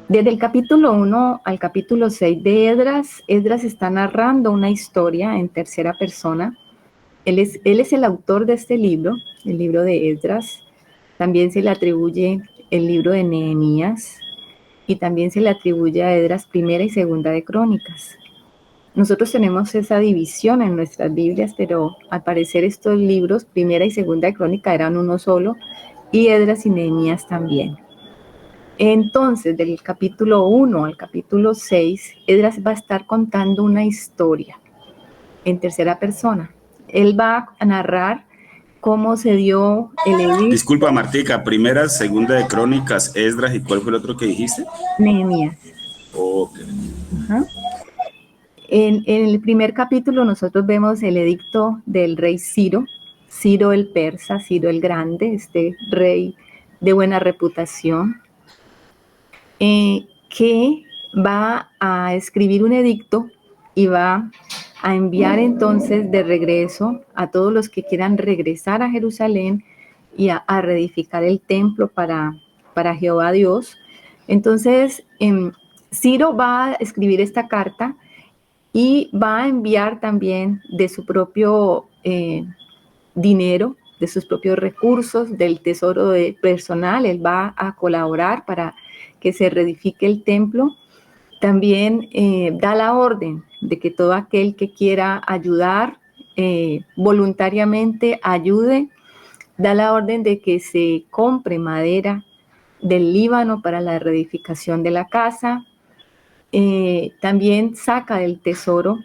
Desde el capítulo 1 al capítulo 6 de Esdras está narrando una historia en tercera persona. Él es el autor de este libro, el libro de Esdras. También se le atribuye el libro de Nehemías y también se le atribuye a Esdras primera y segunda de Crónicas. Nosotros tenemos esa división en nuestras Biblias, pero al parecer estos libros, primera y segunda de Crónica, eran uno solo, y Esdras y Nehemías también. Entonces, del capítulo 1 al capítulo 6, Esdras va a estar contando una historia en tercera persona. Él va a narrar cómo se dio el edicto. Disculpa, Martica, primera, segunda de Crónicas, Esdras, ¿y cuál fue el otro que dijiste? Nehemías. Ok. Ajá. En el primer capítulo nosotros vemos el edicto del rey Ciro, Ciro el persa, Ciro el grande, este rey de buena reputación, que va a escribir un edicto y va a enviar entonces de regreso a todos los que quieran regresar a Jerusalén y a reedificar el templo para Jehová Dios. Entonces, Ciro va a escribir esta carta y va a enviar también de su propio dinero, de sus propios recursos, del tesoro personal. Él va a colaborar para que se reedifique el templo. También da la orden de que todo aquel que quiera ayudar voluntariamente ayude. Da la orden de que se compre madera del Líbano para la reedificación de la casa. También saca del tesoro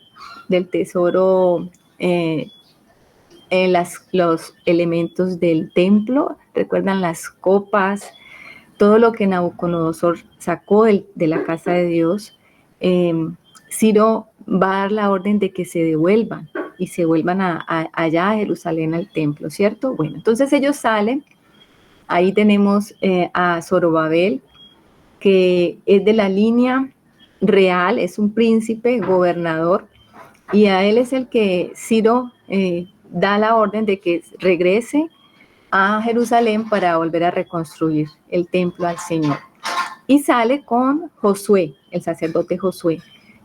los elementos del templo. Recuerdan las copas, todo lo que Nabucodonosor sacó de la casa de Dios. Ciro va a dar la orden de que se devuelvan y se vuelvan allá a Jerusalén al templo, ¿cierto? Bueno, entonces ellos salen. Ahí tenemos a Zorobabel, que es de la línea real, es un príncipe, gobernador, y a él es el que Ciro da la orden de que regrese a Jerusalén para volver a reconstruir el templo al Señor. Y sale con Josué, el sacerdote Josué,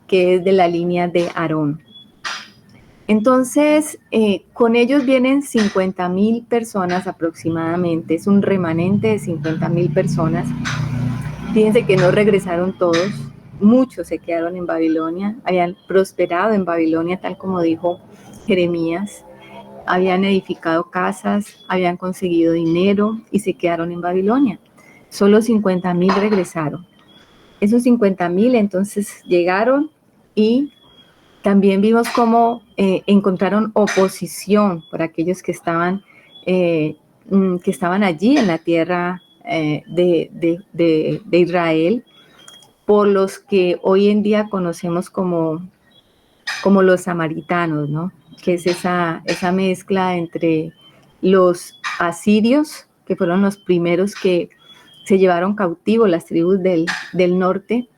que es de la línea de Aarón. Entonces, con ellos vienen 50,000 personas aproximadamente, es un remanente de 50,000 personas. Fíjense que no regresaron todos, muchos se quedaron en Babilonia, habían prosperado en Babilonia, tal como dijo Jeremías, habían edificado casas, habían conseguido dinero y se quedaron en Babilonia. Solo 50,000 regresaron. Esos 50,000 entonces llegaron y también vimos cómo encontraron oposición por aquellos que estaban allí en la tierra de Israel, por los que hoy en día conocemos como los samaritanos, ¿no? Que es esa mezcla entre los asirios, que fueron los primeros que se llevaron cautivos las tribus del norte,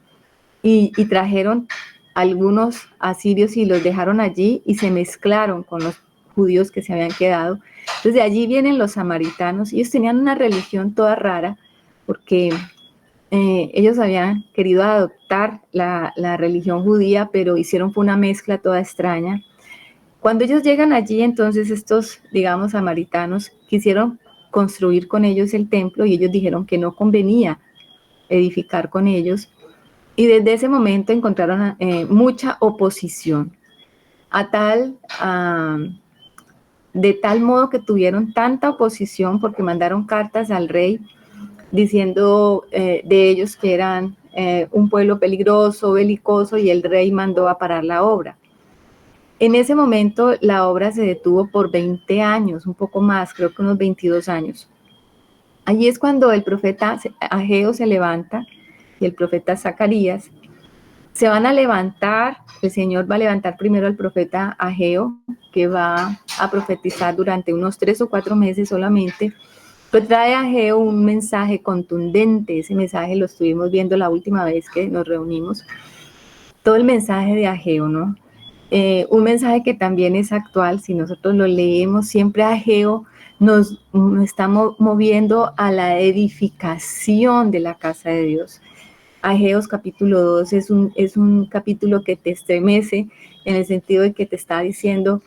y trajeron algunos asirios y los dejaron allí y se mezclaron con los judíos que se habían quedado. Entonces de allí vienen los samaritanos. Ellos tenían una religión toda rara porque ellos habían querido adoptar la religión judía, pero hicieron fue una mezcla toda extraña. Cuando ellos llegan allí, entonces estos, digamos, samaritanos quisieron construir con ellos el templo y ellos dijeron que no convenía edificar con ellos. Y desde ese momento encontraron mucha oposición, de tal modo que tuvieron tanta oposición porque mandaron cartas al rey diciendo de ellos que eran un pueblo peligroso, belicoso, y el rey mandó a parar la obra. En ese momento la obra se detuvo por 20 años, un poco más, creo que unos 22 años. Allí es cuando el profeta Ageo se levanta y el profeta Zacarías se van a levantar. El Señor va a levantar primero al profeta Ageo, que va a profetizar durante unos 3 o 4 meses solamente. Pero trae a Ageo un mensaje contundente. Ese mensaje lo estuvimos viendo la última vez que nos reunimos. Todo el mensaje de Ageo, ¿no? Un mensaje que también es actual, si nosotros lo leemos, siempre Ageo nos está moviendo a la edificación de la casa de Dios. Ageos capítulo 2 es un capítulo que te estremece en el sentido de que te está diciendo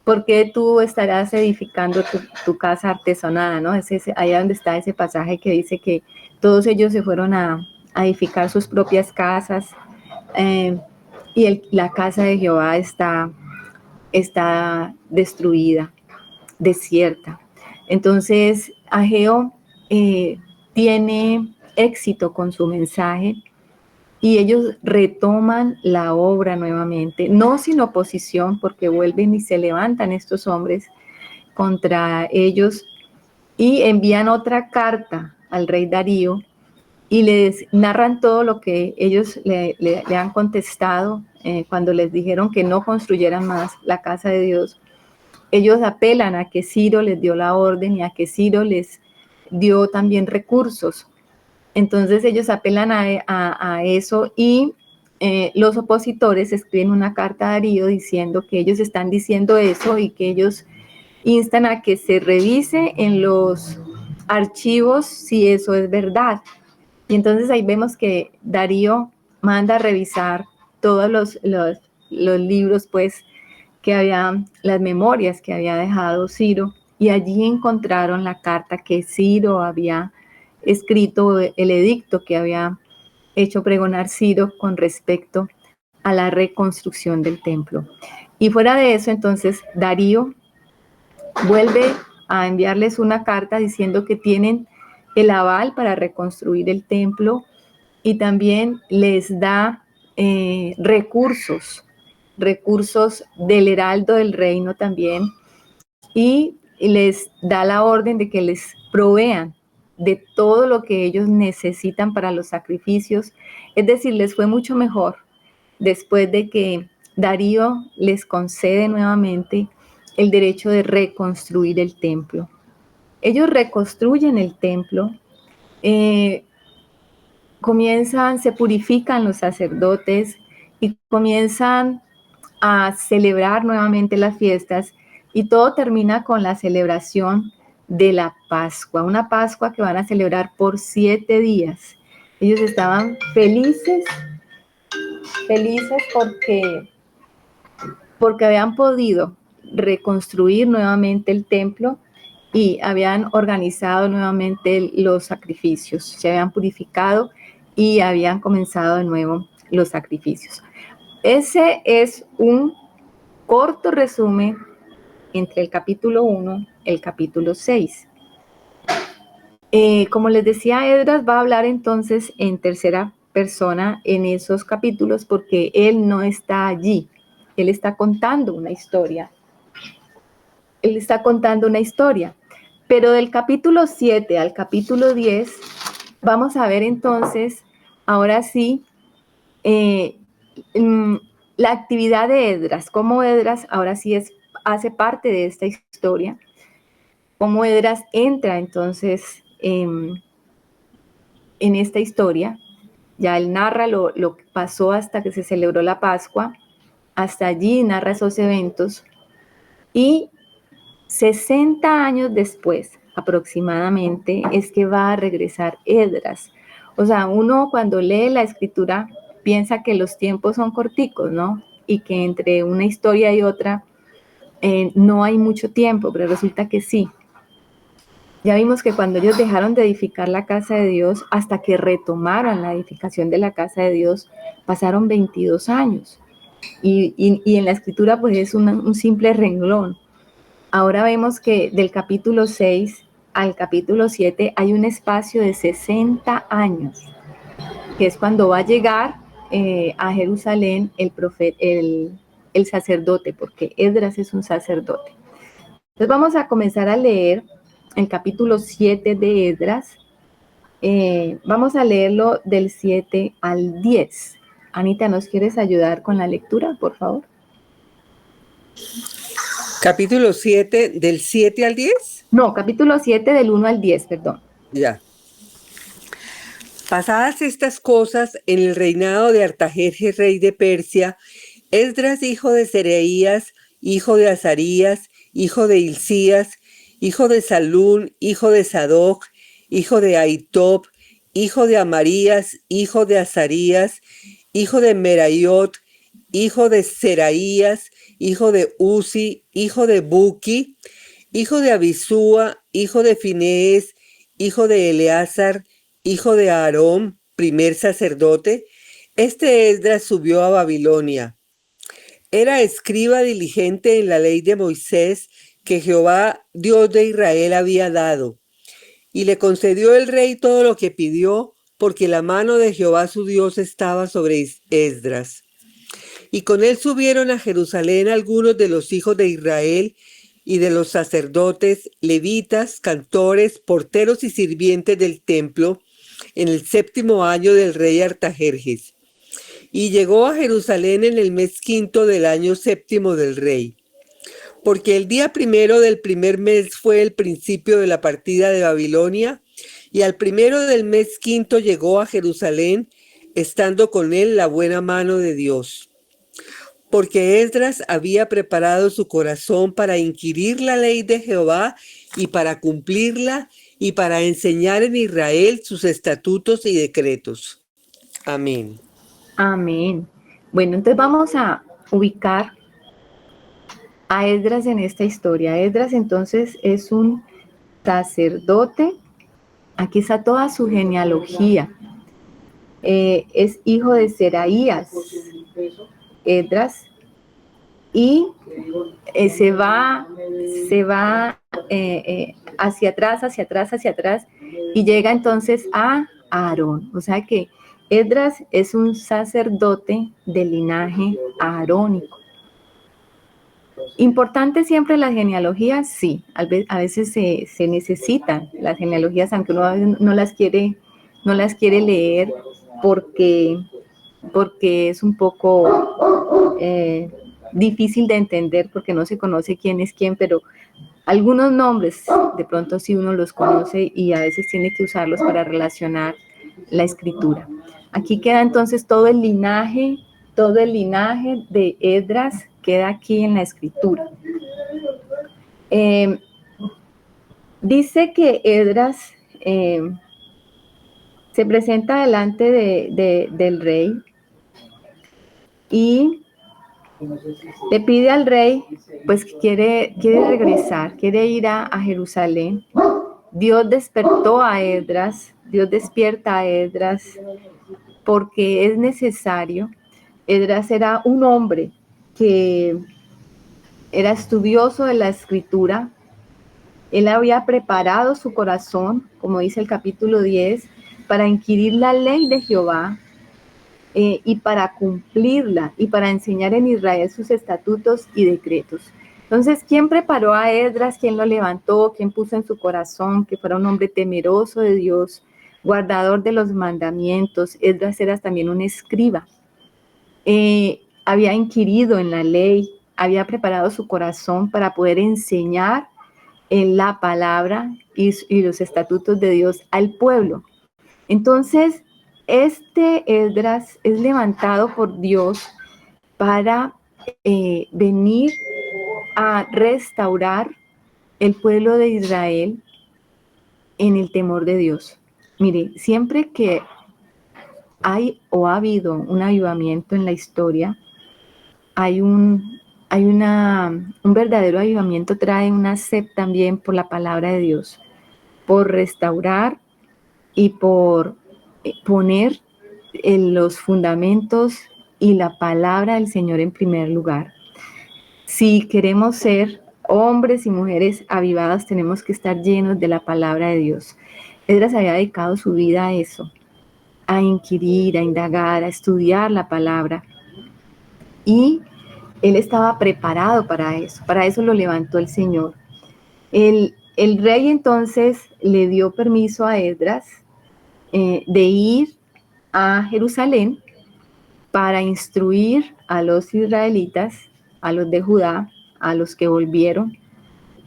por qué tú estarás edificando tu casa artesanada, ¿no? Es allá donde está ese pasaje que dice que todos ellos se fueron a edificar sus propias casas, y la casa de Jehová está destruida, desierta. Entonces, Ageo tiene éxito con su mensaje y ellos retoman la obra nuevamente, no sin oposición, porque vuelven y se levantan estos hombres contra ellos y envían otra carta al rey Darío y les narran todo lo que ellos le han contestado cuando les dijeron que no construyeran más la casa de Dios. Ellos apelan a que Ciro les dio la orden y a que Ciro les dio también recursos. Entonces ellos apelan a eso y los opositores escriben una carta a Darío diciendo que ellos están diciendo eso y que ellos instan a que se revise en los archivos si eso es verdad. Y entonces ahí vemos que Darío manda a revisar todos los libros, pues, que había, las memorias que había dejado Ciro, y allí encontraron la carta que Ciro había escrito, el edicto que había hecho pregonar Ciro con respecto a la reconstrucción del templo. Y fuera de eso, entonces, Darío vuelve a enviarles una carta diciendo que tienen el aval para reconstruir el templo y también les da recursos del heraldo del reino también, y les da la orden de que les provean de todo lo que ellos necesitan para los sacrificios. Es decir, les fue mucho mejor después de que Darío les concede nuevamente el derecho de reconstruir el templo. Ellos reconstruyen el templo, se purifican los sacerdotes y comienzan a celebrar nuevamente las fiestas, y todo termina con la celebración de la Pascua, una Pascua que van a celebrar por 7 días. Ellos estaban felices porque habían podido reconstruir nuevamente el templo y habían organizado nuevamente los sacrificios, se habían purificado y habían comenzado de nuevo los sacrificios. Ese es un corto resumen entre el capítulo 1 y el capítulo 6. Como les decía, Esdras va a hablar entonces en tercera persona en esos capítulos porque él no está allí. Él está contando una historia. Pero del capítulo 7 al capítulo 10 vamos a ver entonces, ahora sí, la actividad de Esdras, cómo Esdras ahora sí hace parte de esta historia, cómo Esdras entra entonces en esta historia. Ya él narra lo que pasó hasta que se celebró la Pascua, hasta allí narra esos eventos, y 60 años después aproximadamente es que va a regresar Esdras. O sea, uno cuando lee la escritura piensa que los tiempos son corticos, ¿no? Y que entre una historia y otra no hay mucho tiempo, pero resulta que sí. Ya vimos que cuando ellos dejaron de edificar la casa de Dios hasta que retomaron la edificación de la casa de Dios, pasaron 22 años. Y en la escritura pues es un simple renglón. Ahora vemos que del capítulo 6 al capítulo 7 hay un espacio de 60 años, que es cuando va a llegar a Jerusalén el sacerdote, porque Esdras es un sacerdote. Entonces vamos a comenzar a leer el capítulo 7 de Esdras. Vamos a leerlo del 7 al 10. Anita, ¿nos quieres ayudar con la lectura, por favor? Capítulo 7, ¿del 7 al 10? No, capítulo 7 del 1 al 10, perdón. Ya. Pasadas estas cosas, en el reinado de Artajerjes, rey de Persia, Esdras, hijo de Sereías, hijo de Azarías, hijo de Hilcías, hijo de Salún, hijo de Sadoc, hijo de Ahitob, hijo de Amarías, hijo de Azarías, hijo de Meraiot, hijo de Seraías, hijo de Uzi, hijo de Buki, hijo de Abisúa, hijo de Finees, hijo de Eleazar, hijo de Aarón, primer sacerdote. Este Esdras subió a Babilonia. Era escriba diligente en la ley de Moisés que Jehová, Dios de Israel, había dado. Y le concedió el rey todo lo que pidió, porque la mano de Jehová su Dios estaba sobre Esdras. Y con él subieron a Jerusalén algunos de los hijos de Israel y de los sacerdotes, levitas, cantores, porteros y sirvientes del templo, en el 7º año del rey Artajerjes. Y llegó a Jerusalén en el mes 5º del año 7º del rey. Porque el día 1 del primer mes fue el principio de la partida de Babilonia, y al 1 del mes 5º llegó a Jerusalén, estando con él la buena mano de Dios. Porque Esdras había preparado su corazón para inquirir la ley de Jehová y para cumplirla y para enseñar en Israel sus estatutos y decretos. Amén. Amén. Bueno, entonces vamos a ubicar a Esdras en esta historia. Esdras entonces es un sacerdote. Aquí está toda su genealogía. Es hijo de Seraías, Esdras, y se va hacia atrás, y llega entonces a Aarón. O sea que Esdras es un sacerdote del linaje aarónico. Importante siempre las genealogías, sí, a veces se necesitan las genealogías, aunque uno a veces no las quiere leer porque es un poco difícil de entender, porque no se conoce quién es quién, pero algunos nombres de pronto sí uno los conoce y a veces tiene que usarlos para relacionar la escritura. Aquí queda entonces todo el linaje de Esdras queda aquí en la escritura. Dice que Esdras se presenta delante del rey y le pide al rey, pues quiere regresar, quiere ir a Jerusalén. Dios despertó a Esdras, Dios despierta a Esdras porque es necesario. Esdras era un hombre que era estudioso de la escritura. Él había preparado su corazón, como dice el capítulo 10, para inquirir la ley de Jehová y para cumplirla y para enseñar en Israel sus estatutos y decretos. Entonces, ¿quién preparó a Esdras? ¿Quién lo levantó? ¿Quién puso en su corazón que fuera un hombre temeroso de Dios, guardador de los mandamientos? Esdras era también un escriba. Había inquirido en la ley, había preparado su corazón para poder enseñar en la palabra y los estatutos de Dios al pueblo. Entonces, este Esdras es levantado por Dios para venir a restaurar el pueblo de Israel en el temor de Dios. Mire, siempre que hay o ha habido un avivamiento en la historia, hay un verdadero avivamiento, trae una sed también por la palabra de Dios, por restaurar y por poner los fundamentos y la palabra del Señor en primer lugar. Si queremos ser hombres y mujeres avivadas, tenemos que estar llenos de la palabra de Dios. Esdras había dedicado su vida a eso, a inquirir, a indagar, a estudiar la palabra. Y él estaba preparado para eso lo levantó el Señor. El rey entonces le dio permiso a Esdras de ir a Jerusalén para instruir a los israelitas, a los de Judá, a los que volvieron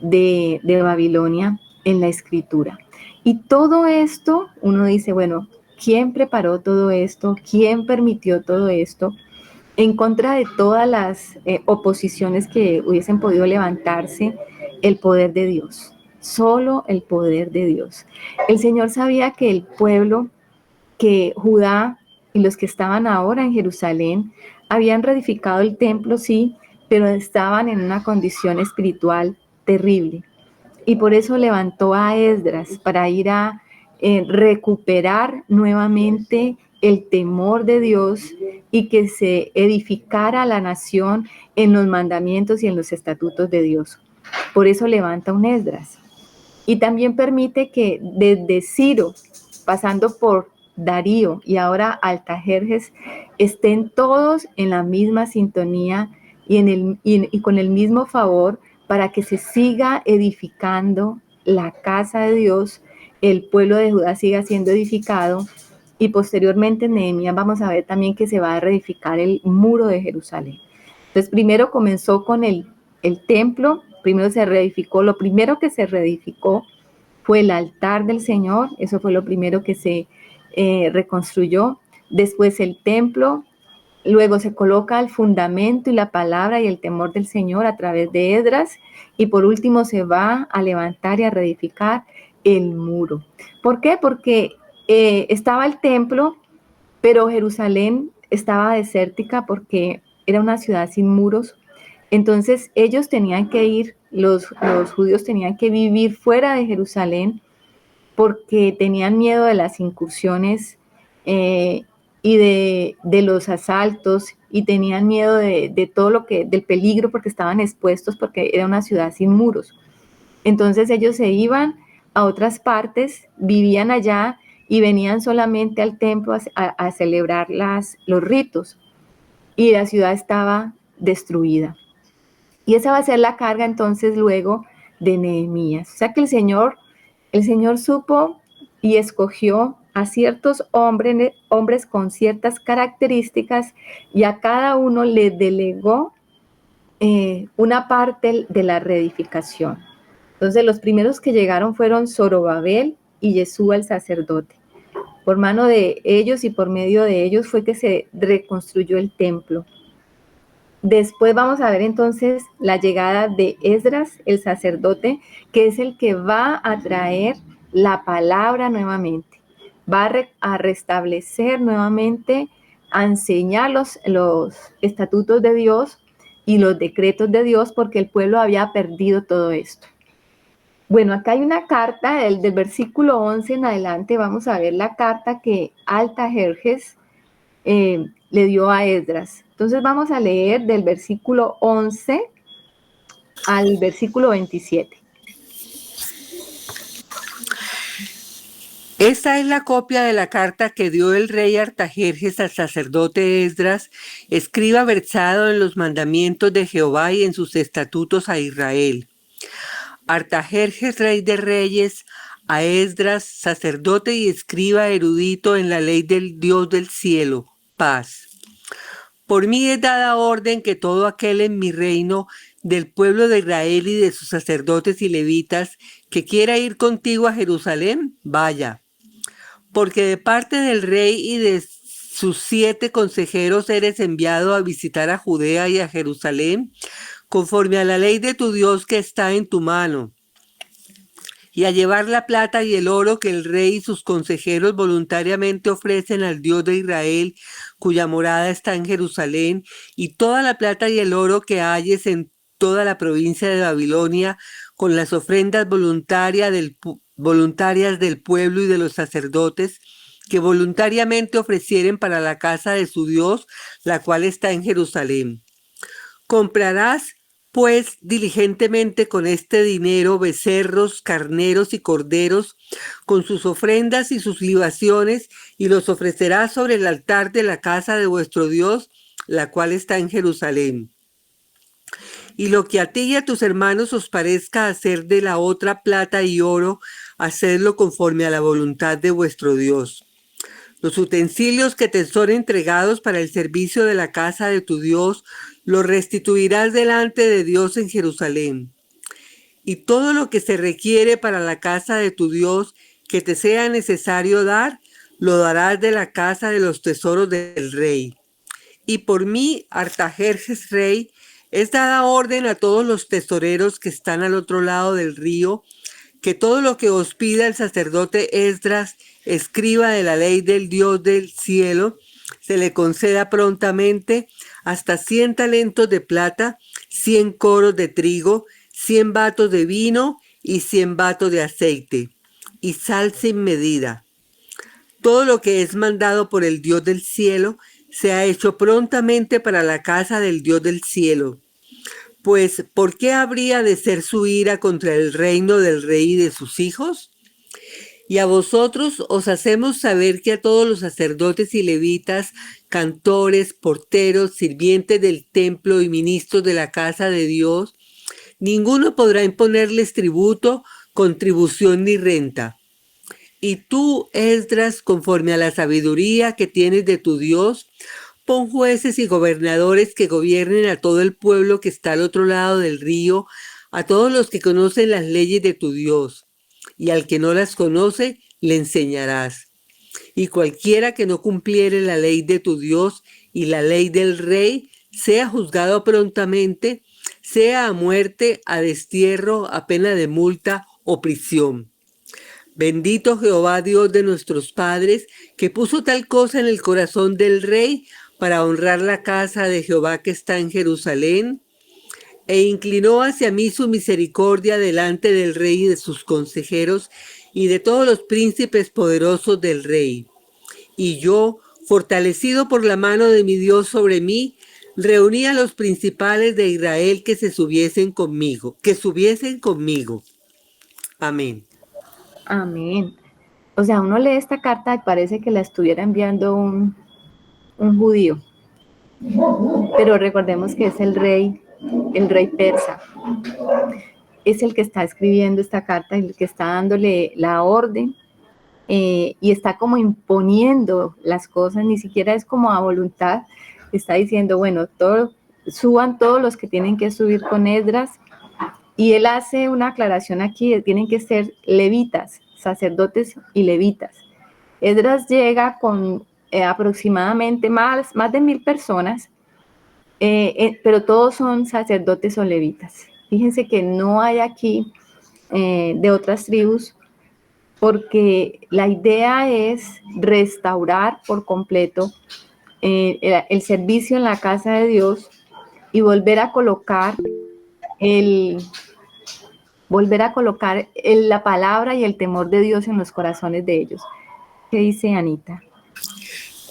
de Babilonia en la escritura. Y todo esto, uno dice, bueno, ¿quién preparó todo esto? ¿Quién permitió todo esto? en contra de todas las oposiciones que hubiesen podido levantarse, el poder de Dios, solo el poder de Dios. El Señor sabía que el pueblo, que Judá y los que estaban ahora en Jerusalén, habían reedificado el templo, sí, pero estaban en una condición espiritual terrible. Y por eso levantó a Esdras para ir a recuperar nuevamente el temor de Dios y que se edificara la nación en los mandamientos y en los estatutos de Dios. Por eso levanta un Esdras. Y también permite que desde Ciro, pasando por Darío y ahora Altajerjes, estén todos en la misma sintonía y con el mismo favor para que se siga edificando la casa de Dios, el pueblo de Judá siga siendo edificado, y posteriormente en Nehemías vamos a ver también que se va a reedificar el muro de Jerusalén. Entonces primero comenzó con el templo, primero se reedificó, lo primero que se reedificó fue el altar del Señor, eso fue lo primero que se reconstruyó, después el templo, luego se coloca el fundamento y la palabra y el temor del Señor a través de Esdras, y por último se va a levantar y a reedificar el muro. ¿Por qué? Porque estaba el templo, pero Jerusalén estaba desértica porque era una ciudad sin muros. Entonces ellos tenían que ir, los judíos tenían que vivir fuera de Jerusalén porque tenían miedo de las incursiones y de los asaltos, y tenían miedo de todo lo que, del peligro, porque estaban expuestos, porque era una ciudad sin muros. Entonces ellos se iban a otras partes, vivían allá y venían solamente al templo a celebrar los ritos, y la ciudad estaba destruida. Y esa va a ser la carga entonces luego de Nehemías. O sea que el Señor supo y escogió a ciertos hombres con ciertas características, y a cada uno le delegó una parte de la reedificación. Entonces los primeros que llegaron fueron Zorobabel y Yeshua el sacerdote. Por mano de ellos y por medio de ellos fue que se reconstruyó el templo. Después vamos a ver entonces la llegada de Esdras, el sacerdote, que es el que va a traer la palabra nuevamente, va a restablecer nuevamente, a enseñar los estatutos de Dios y los decretos de Dios, porque el pueblo había perdido todo esto. Bueno, acá hay una carta, del versículo 11 en adelante vamos a ver la carta que Altajerjes le dio a Esdras. Entonces vamos a leer del versículo 11 al versículo 27. Esta es la copia de la carta que dio el rey Artajerjes al sacerdote Esdras, escriba versado en los mandamientos de Jehová y en sus estatutos a Israel. Artajerjes, rey de reyes, a Esdras, sacerdote y escriba erudito en la ley del Dios del cielo, paz. Por mí es dada orden que todo aquel en mi reino, del pueblo de Israel y de sus sacerdotes y levitas, que quiera ir contigo a Jerusalén, vaya. Porque de parte del rey y de sus 7 consejeros eres enviado a visitar a Judea y a Jerusalén, conforme a la ley de tu Dios que está en tu mano, y a llevar la plata y el oro que el rey y sus consejeros voluntariamente ofrecen al Dios de Israel, cuya morada está en Jerusalén, y toda la plata y el oro que halles en toda la provincia de Babilonia, con las ofrendas voluntarias del pueblo y de los sacerdotes, que voluntariamente ofrecieren para la casa de su Dios, la cual está en Jerusalén. Comprarás pues diligentemente con este dinero becerros, carneros y corderos, con sus ofrendas y sus libaciones, y los ofrecerás sobre el altar de la casa de vuestro Dios, la cual está en Jerusalén. Y lo que a ti y a tus hermanos os parezca hacer de la otra plata y oro, hacedlo conforme a la voluntad de vuestro Dios. Los utensilios que te son entregados para el servicio de la casa de tu Dios, los restituirás delante de Dios en Jerusalén. Y todo lo que se requiere para la casa de tu Dios que te sea necesario dar, lo darás de la casa de los tesoros del rey. y por mí, Artajerjes rey, es dada orden a todos los tesoreros que están al otro lado del río, que todo lo que os pida el sacerdote Esdras, escriba de la ley del Dios del cielo, se le conceda prontamente hasta 100 talentos de plata, 100 coros de trigo, 100 batos de vino y 100 batos de aceite, y sal sin medida. Todo lo que es mandado por el Dios del cielo se ha hecho prontamente para la casa del Dios del cielo. Pues, ¿por qué habría de ser su ira contra el reino del rey y de sus hijos? Y a vosotros os hacemos saber que a todos los sacerdotes y levitas, cantores, porteros, sirvientes del templo y ministros de la casa de Dios, ninguno podrá imponerles tributo, contribución ni renta. Y tú, Esdras, conforme a la sabiduría que tienes de tu Dios, pon jueces y gobernadores que gobiernen a todo el pueblo que está al otro lado del río, a todos los que conocen las leyes de tu Dios, y al que no las conoce, le enseñarás. Y cualquiera que no cumpliere la ley de tu Dios y la ley del rey, sea juzgado prontamente, sea a muerte, a destierro, a pena de multa o prisión. Bendito Jehová Dios de nuestros padres, que puso tal cosa en el corazón del rey para honrar la casa de Jehová que está en Jerusalén, e inclinó hacia mí su misericordia delante del rey y de sus consejeros y de todos los príncipes poderosos del rey. Y yo, fortalecido por la mano de mi Dios sobre mí, reuní a los principales de Israel que subiesen conmigo. Amén. Amén. O sea, uno lee esta carta y parece que la estuviera enviando un judío. Pero recordemos que es el rey persa. Es el que está escribiendo esta carta, el que está dándole la orden y está como imponiendo las cosas, ni siquiera es como a voluntad. Está diciendo, bueno, suban todos los que tienen que subir con Esdras. Y él hace una aclaración aquí, tienen que ser levitas, sacerdotes y levitas. Esdras llega con aproximadamente más de 1000 personas, pero todos son sacerdotes o levitas. Fíjense que no hay aquí de otras tribus, porque la idea es restaurar por completo el servicio en la casa de Dios y volver a colocar la palabra y el temor de Dios en los corazones de ellos. ¿Qué dice Anita?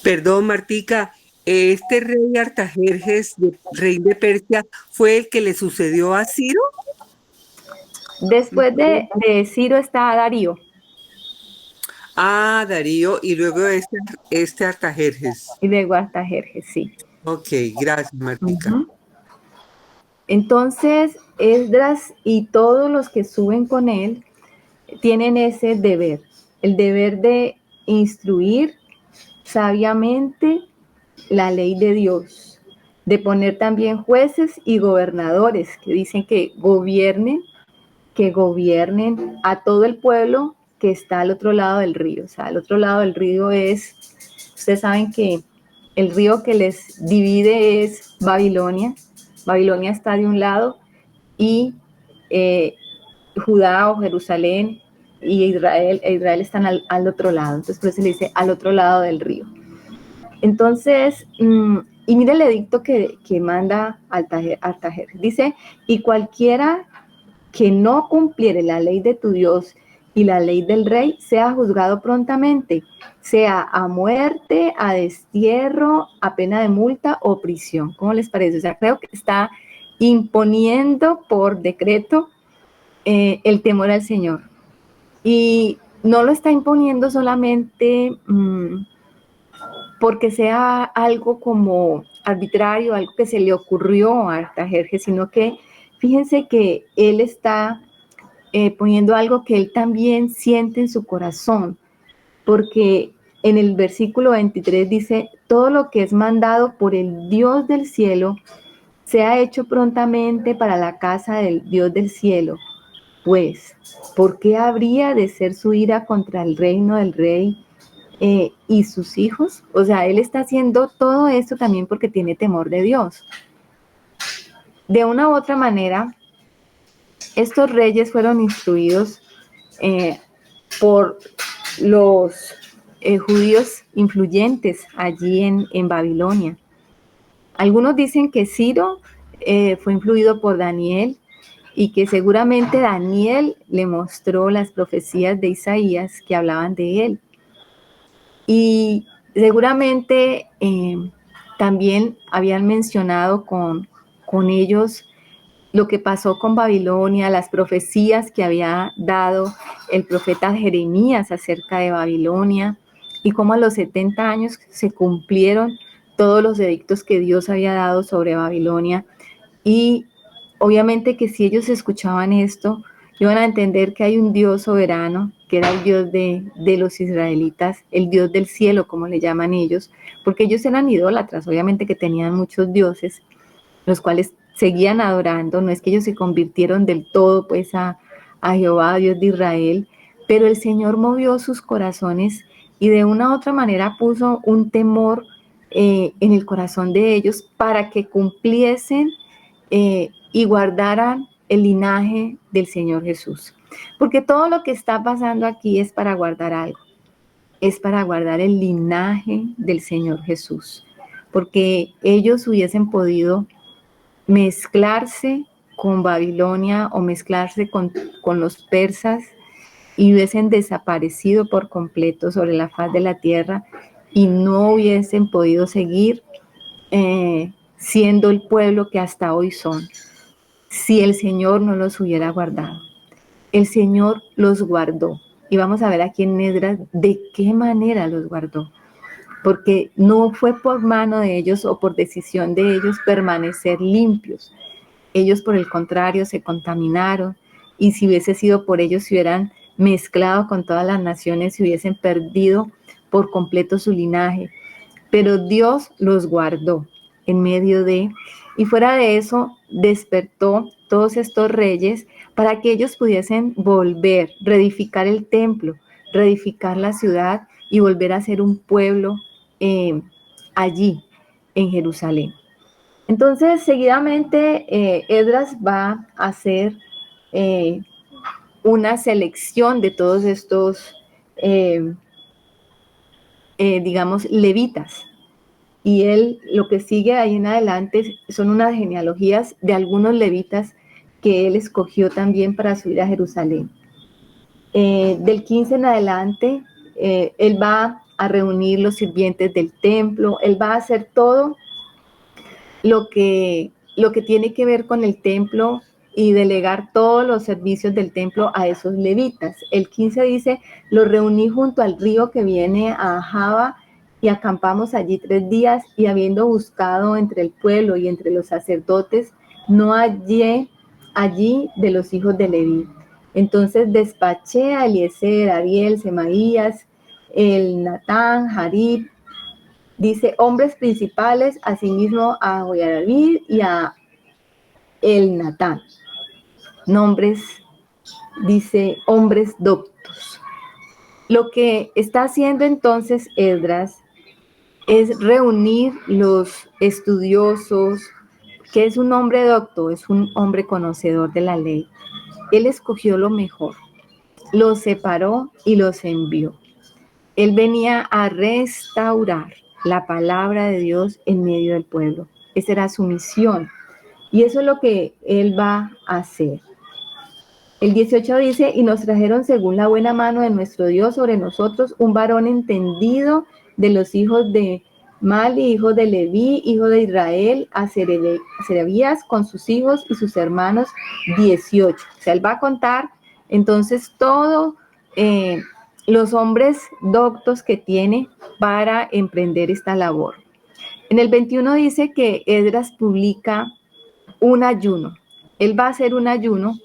Perdón, Martica, este rey Artajerjes, rey de Persia, ¿fue el que le sucedió a Ciro? Después de Ciro está Darío. Ah, Darío, y luego este Artajerjes. Y luego Artajerjes, sí. Ok, gracias, Martica. Uh-huh. Entonces, Esdras y todos los que suben con él tienen ese deber, el deber de instruir sabiamente la ley de Dios, de poner también jueces y gobernadores que dicen que gobiernen a todo el pueblo que está al otro lado del río. O sea, al otro lado del río ustedes saben que el río que les divide es Babilonia. Babilonia está de un lado y Judá o Jerusalén y Israel están al otro lado. Entonces, por eso se le dice al otro lado del río. Entonces, y mire el edicto que manda Artajerjes. Dice, y cualquiera que no cumpliere la ley de tu Dios y la ley del rey, sea juzgado prontamente, sea a muerte, a destierro, a pena de multa o prisión. ¿Cómo les parece? O sea, creo que está imponiendo por decreto el temor al Señor. Y no lo está imponiendo solamente porque sea algo como arbitrario, algo que se le ocurrió a Artajerjes, sino que fíjense que él está poniendo algo que él también siente en su corazón, porque en el versículo 23 dice, todo lo que es mandado por el Dios del cielo se ha hecho prontamente para la casa del Dios del cielo. Pues, ¿por qué habría de ser su ira contra el reino del rey y sus hijos. O sea, él está haciendo todo esto también porque tiene temor de Dios. De una u otra manera, estos reyes fueron instruidos por los judíos influyentes allí en Babilonia. Algunos dicen que Ciro fue influido por Daniel y que seguramente Daniel le mostró las profecías de Isaías que hablaban de él. Y seguramente también habían mencionado con ellos lo que pasó con Babilonia, las profecías que había dado el profeta Jeremías acerca de Babilonia y cómo a los 70 años se cumplieron todos los edictos que Dios había dado sobre Babilonia. Y obviamente que si ellos escuchaban esto, iban a entender que hay un Dios soberano, que era el Dios de los israelitas, el Dios del cielo, como le llaman ellos, porque ellos eran idólatras, obviamente que tenían muchos dioses, los cuales seguían adorando. No es que ellos se convirtieron del todo pues a Jehová, Dios de Israel, pero el Señor movió sus corazones y de una u otra manera puso un temor en el corazón de ellos para que cumpliesen y guardaran el linaje del Señor Jesús. Porque todo lo que está pasando aquí es para guardar algo, es para guardar el linaje del Señor Jesús, porque ellos hubiesen podido mezclarse con Babilonia o mezclarse con los persas y hubiesen desaparecido por completo sobre la faz de la tierra y no hubiesen podido seguir siendo el pueblo que hasta hoy son, si el Señor no los hubiera guardado. El Señor los guardó. Y vamos a ver aquí en Esdras de qué manera los guardó. Porque no fue por mano de ellos o por decisión de ellos permanecer limpios. Ellos, por el contrario, se contaminaron. Y si hubiese sido por ellos, se hubieran mezclado con todas las naciones y hubiesen perdido por completo su linaje. Pero Dios los guardó en medio de, y fuera de eso, despertó todos estos reyes para que ellos pudiesen volver, reedificar el templo, reedificar la ciudad y volver a ser un pueblo allí, en Jerusalén. Entonces, seguidamente, Esdras va a hacer una selección de todos estos, digamos, levitas. Y él, lo que sigue ahí en adelante son unas genealogías de algunos levitas que él escogió también para subir a Jerusalén. Del 15 en adelante, él va a reunir los sirvientes del templo, él va a hacer todo lo que tiene que ver con el templo y delegar todos los servicios del templo a esos levitas. El 15 dice, los reuní junto al río que viene a Jaba y acampamos allí 3 días y habiendo buscado entre el pueblo y entre los sacerdotes, no hallé allí de los hijos de Leví. Entonces despaché a Eliezer, Ariel, Semaías, el Natán, Jarib, dice hombres principales, asimismo a Joiarib y a el Natán. Nombres, dice hombres doctos. Lo que está haciendo entonces Esdras es reunir los estudiosos, que es un hombre docto, es un hombre conocedor de la ley. Él escogió lo mejor, los separó y los envió. Él venía a restaurar la palabra de Dios en medio del pueblo. Esa era su misión. Y eso es lo que él va a hacer. El 18 dice, y nos trajeron según la buena mano de nuestro Dios sobre nosotros un varón entendido de los hijos de Mali, hijo de Leví, hijo de Israel, a Serebías con sus hijos y sus hermanos 18. O sea, él va a contar entonces todos los hombres doctos que tiene para emprender esta labor. En el 21 dice que Esdras publica un ayuno. Él va a hacer un ayuno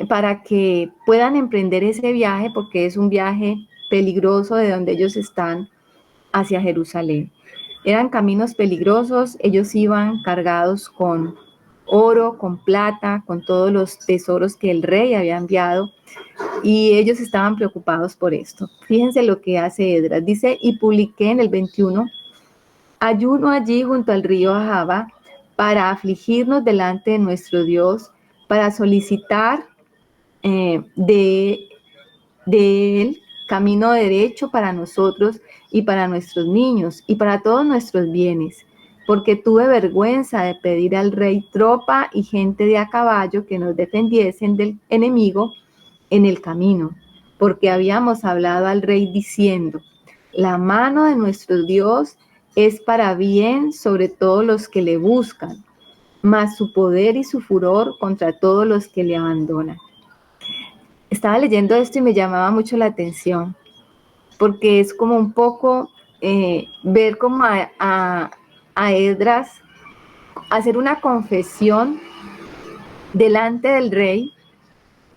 para que puedan emprender ese viaje, porque es un viaje peligroso de donde ellos están hacia Jerusalén. Eran caminos peligrosos, ellos iban cargados con oro, con plata, con todos los tesoros que el rey había enviado, y ellos estaban preocupados por esto. Fíjense lo que hace Esdras. Dice, y publiqué en el 21, ayuno allí junto al río Ahava para afligirnos delante de nuestro Dios, para solicitar de él camino derecho para nosotros y para nuestros niños y para todos nuestros bienes, porque tuve vergüenza de pedir al rey tropa y gente de a caballo que nos defendiesen del enemigo en el camino, porque habíamos hablado al rey diciendo, la mano de nuestro Dios es para bien sobre todos los que le buscan, mas su poder y su furor contra todos los que le abandonan. Estaba leyendo esto y me llamaba mucho la atención, porque es como un poco ver como a Esdras hacer una confesión delante del rey,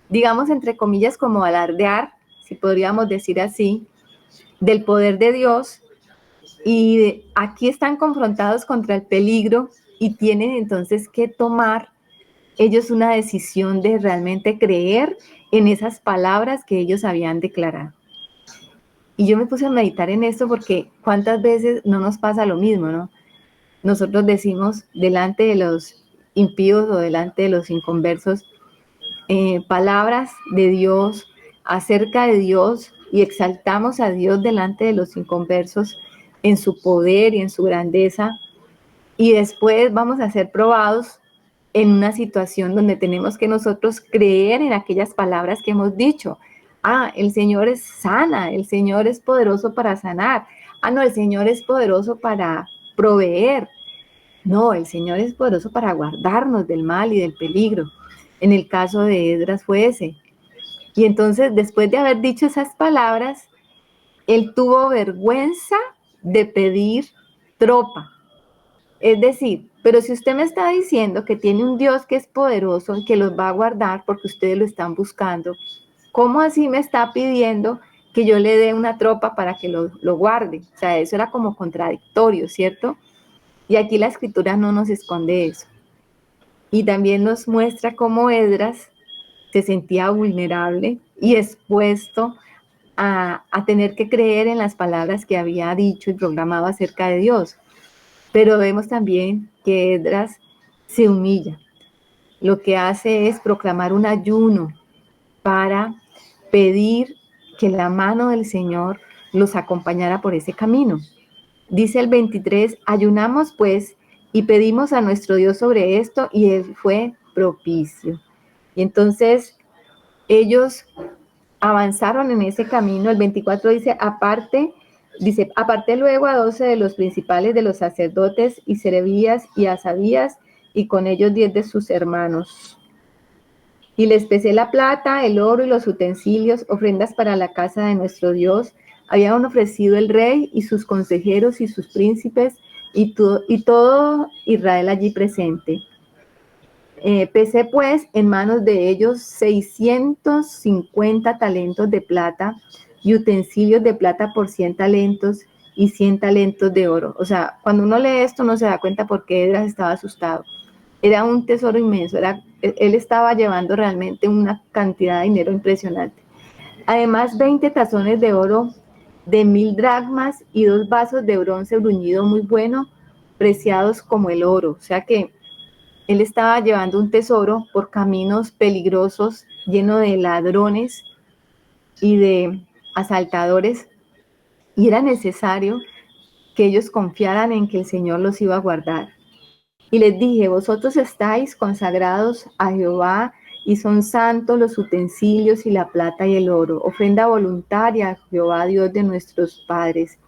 digamos entre comillas como alardear, si podríamos decir así, del poder de Dios, y aquí están confrontados contra el peligro y tienen entonces que tomar ellos una decisión de realmente creer en esas palabras que ellos habían declarado. Y yo me puse a meditar en esto porque cuántas veces no nos pasa lo mismo, ¿no? Nosotros decimos delante de los impíos o delante de los inconversos palabras de Dios, acerca de Dios, y exaltamos a Dios delante de los inconversos en su poder y en su grandeza, y después vamos a ser probados en una situación donde tenemos que nosotros creer en aquellas palabras que hemos dicho. Ah, el Señor es sana, el Señor es poderoso para sanar. Ah, no, el Señor es poderoso para proveer. No, el Señor es poderoso para guardarnos del mal y del peligro. En el caso de Esdras fue ese. Y entonces, después de haber dicho esas palabras, él tuvo vergüenza de pedir tropa. Es decir, pero si usted me está diciendo que tiene un Dios que es poderoso y que los va a guardar porque ustedes lo están buscando, ¿cómo así me está pidiendo que yo le dé una tropa para que lo guarde? O sea, eso era como contradictorio, ¿cierto? Y aquí la escritura no nos esconde eso. Y también nos muestra cómo Esdras se sentía vulnerable y expuesto a tener que creer en las palabras que había dicho y programado acerca de Dios. Pero vemos también que Esdras se humilla. Lo que hace es proclamar un ayuno para pedir que la mano del Señor los acompañara por ese camino. Dice el 23, ayunamos pues y pedimos a nuestro Dios sobre esto y él fue propicio. Y entonces ellos avanzaron en ese camino. El 24 dice, aparté luego a 12 de los principales de los sacerdotes y Serebías y Asabías y con ellos 10 de sus hermanos. Y les pesé la plata, el oro y los utensilios, ofrendas para la casa de nuestro Dios. Habían ofrecido el rey y sus consejeros y sus príncipes y todo Israel allí presente. Pesé pues en manos de ellos 650 talentos de plata y utensilios de plata por 100 talentos y 100 talentos de oro. O sea, cuando uno lee esto no se da cuenta por qué Esdras estaba asustado. Era un tesoro inmenso, él estaba llevando realmente una cantidad de dinero impresionante. Además, 20 tazones de oro de 1000 dracmas y 2 vasos de bronce bruñido muy bueno, preciados como el oro. O sea que él estaba llevando un tesoro por caminos peligrosos, lleno de ladrones y de asaltadores, y era necesario que ellos confiaran en que el Señor los iba a guardar. Y les dije, vosotros estáis consagrados a Jehová y son santos los utensilios y la plata y el oro, ofrenda voluntaria a Jehová, Dios de nuestros padres.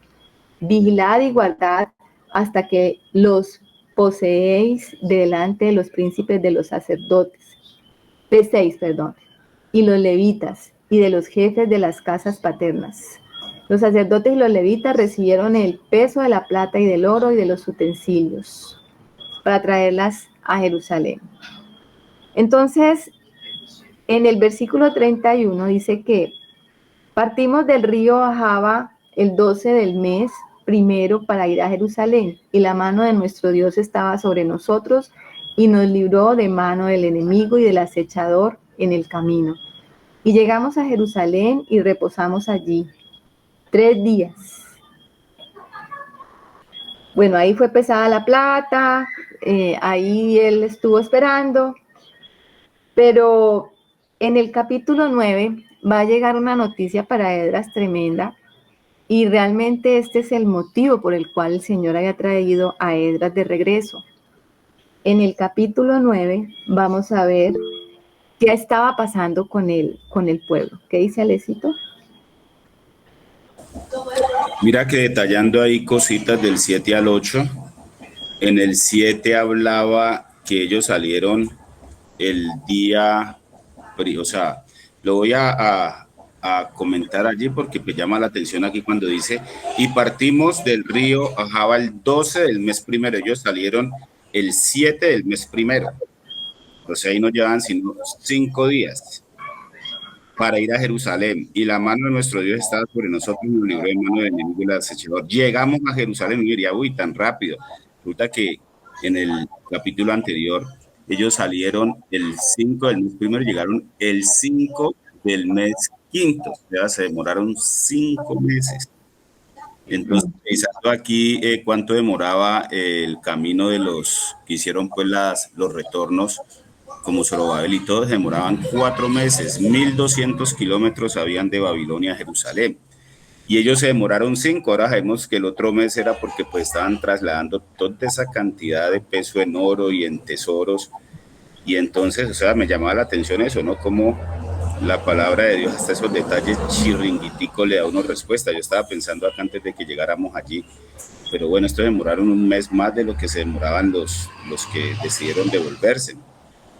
Vigilad y guardad hasta que los poseéis delante de los príncipes de los sacerdotes, y los levitas, y de los jefes de las casas paternas. Los sacerdotes y los levitas recibieron el peso de la plata y del oro y de los utensilios para traerlas a Jerusalén. Entonces, en el versículo 31 dice que partimos del río Ahava el 12 del mes primero para ir a Jerusalén, y la mano de nuestro Dios estaba sobre nosotros, y nos libró de mano del enemigo y del acechador en el camino. Y llegamos a Jerusalén y reposamos allí 3 días. Bueno, ahí fue pesada la plata, ahí él estuvo esperando, pero en el capítulo 9 va a llegar una noticia para Esdras tremenda, y realmente este es el motivo por el cual el Señor había traído a Esdras de regreso. En el capítulo 9 vamos a ver qué estaba pasando con el pueblo. ¿Qué dice Alecito? Mira que detallando ahí cositas del 7 al 8, en el 7 hablaba que ellos salieron el día, o sea, lo voy a comentar allí porque me llama la atención aquí cuando dice, y partimos del río Ahava el 12 del mes primero, ellos salieron el 7 del mes primero, o sea, ahí no llevan sino 5 días para ir a Jerusalén, y la mano de nuestro Dios estaba sobre nosotros y nos libró de mano del enemigo y del acechador. Llegamos a Jerusalén y diría, uy, tan rápido. Resulta que en el capítulo anterior ellos salieron el 5 del mes primero, llegaron el 5 del mes quinto, o sea, se demoraron 5 meses. Entonces, pensando aquí cuánto demoraba el camino de los que hicieron pues los retornos, como Zorobabel y todos, demoraban 4 meses, 1200 kilómetros habían de Babilonia a Jerusalén. Y ellos se demoraron 5, ahora sabemos que el otro mes era porque pues estaban trasladando toda esa cantidad de peso en oro y en tesoros. Y entonces, o sea, me llamaba la atención eso, ¿no? Como la palabra de Dios, hasta esos detalles chirringuiticos le da uno respuesta. Yo estaba pensando acá antes de que llegáramos allí, pero bueno, esto demoraron un mes más de lo que se demoraban los que decidieron devolverse.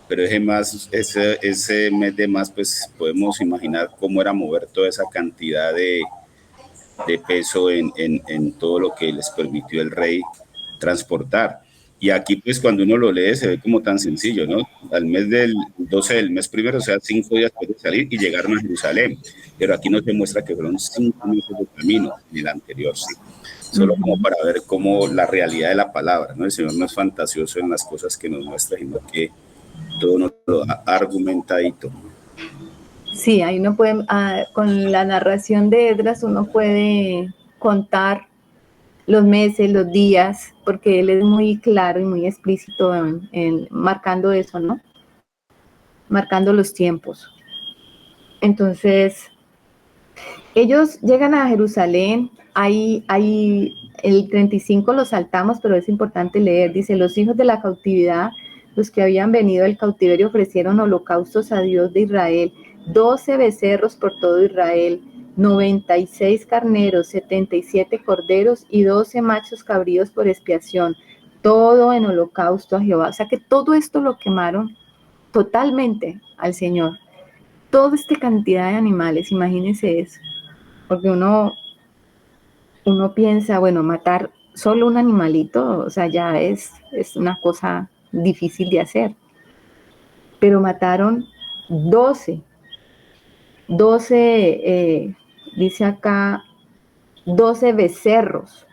Pero ese mes de más, pues podemos imaginar cómo era mover toda esa cantidad de peso en todo lo que les permitió el rey transportar. Y aquí, pues, cuando uno lo lee, se ve como tan sencillo, ¿no? Al mes del 12 del mes primero, o sea, 5 días después de salir y llegaron a Jerusalén. Pero aquí nos demuestra que fueron 5 meses de camino, en el anterior, sí. Solo como para ver cómo la realidad de la palabra, ¿no? El Señor no es fantasioso en las cosas que nos muestra, sino que todo nos lo da argumentadito. Sí, ahí uno puede, con la narración de Esdras uno puede contar los meses, los días, porque él es muy claro y muy explícito en marcando eso, ¿no? Marcando los tiempos. Entonces, ellos llegan a Jerusalén, ahí el 35 lo saltamos, pero es importante leer, dice, los hijos de la cautividad, los que habían venido del cautiverio ofrecieron holocaustos a Dios de Israel, 12 becerros por todo Israel, 96 carneros, 77 corderos y 12 machos cabríos por expiación, todo en holocausto a Jehová. O sea que todo esto lo quemaron totalmente al Señor. Toda esta cantidad de animales, imagínense eso. Porque uno piensa, bueno, matar solo un animalito, o sea, ya es una cosa difícil de hacer. Pero mataron 12, dice acá, 12 becerros,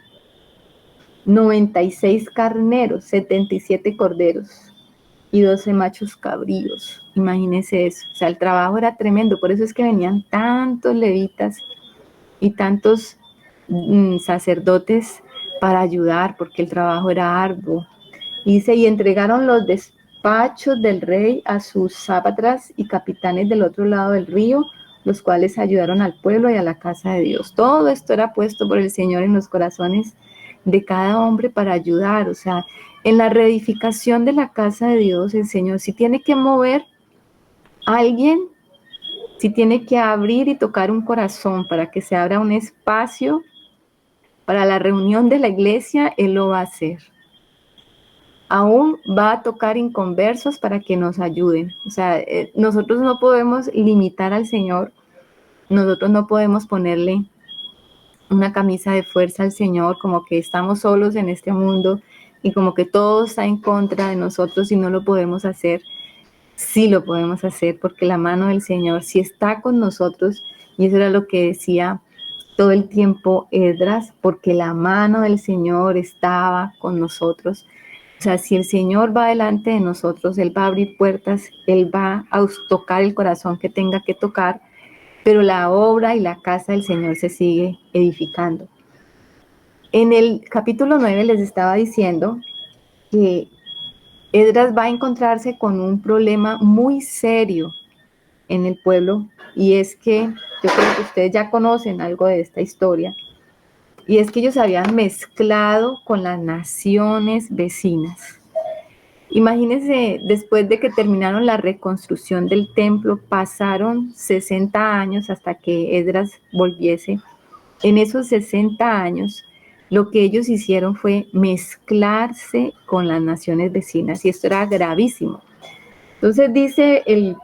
96 carneros, 77 corderos y 12 machos cabríos. Imagínense eso. O sea, el trabajo era tremendo, por eso es que venían tantos levitas y tantos sacerdotes para ayudar, porque el trabajo era arduo. Dice, y entregaron los despachos del rey a sus sátrapas y capitanes del otro lado del río, los cuales ayudaron al pueblo y a la casa de Dios. Todo esto era puesto por el Señor en los corazones de cada hombre para ayudar. O sea, en la reedificación de la casa de Dios, el Señor sí tiene que mover a alguien, sí tiene que abrir y tocar un corazón para que se abra un espacio para la reunión de la iglesia. Él lo va a hacer. Aún va a tocar inconversos para que nos ayuden. O sea, nosotros no podemos limitar al Señor, nosotros no podemos ponerle una camisa de fuerza al Señor, como que estamos solos en este mundo y como que todo está en contra de nosotros y no lo podemos hacer. Sí lo podemos hacer porque la mano del Señor sí está con nosotros, y eso era lo que decía todo el tiempo Esdras, porque la mano del Señor estaba con nosotros. sea, si el Señor va delante de nosotros, Él va a abrir puertas, Él va a tocar el corazón que tenga que tocar, pero la obra y la casa del Señor se sigue edificando. En el capítulo 9 les estaba diciendo que Esdras va a encontrarse con un problema muy serio en el pueblo, y es que yo creo que ustedes ya conocen algo de esta historia, y es que ellos habían mezclado con las naciones vecinas. Imagínense, después de que terminaron la reconstrucción del templo, pasaron 60 años hasta que Esdras volviese. En esos 60 años, lo que ellos hicieron fue mezclarse con las naciones vecinas, y esto era gravísimo. Entonces dice el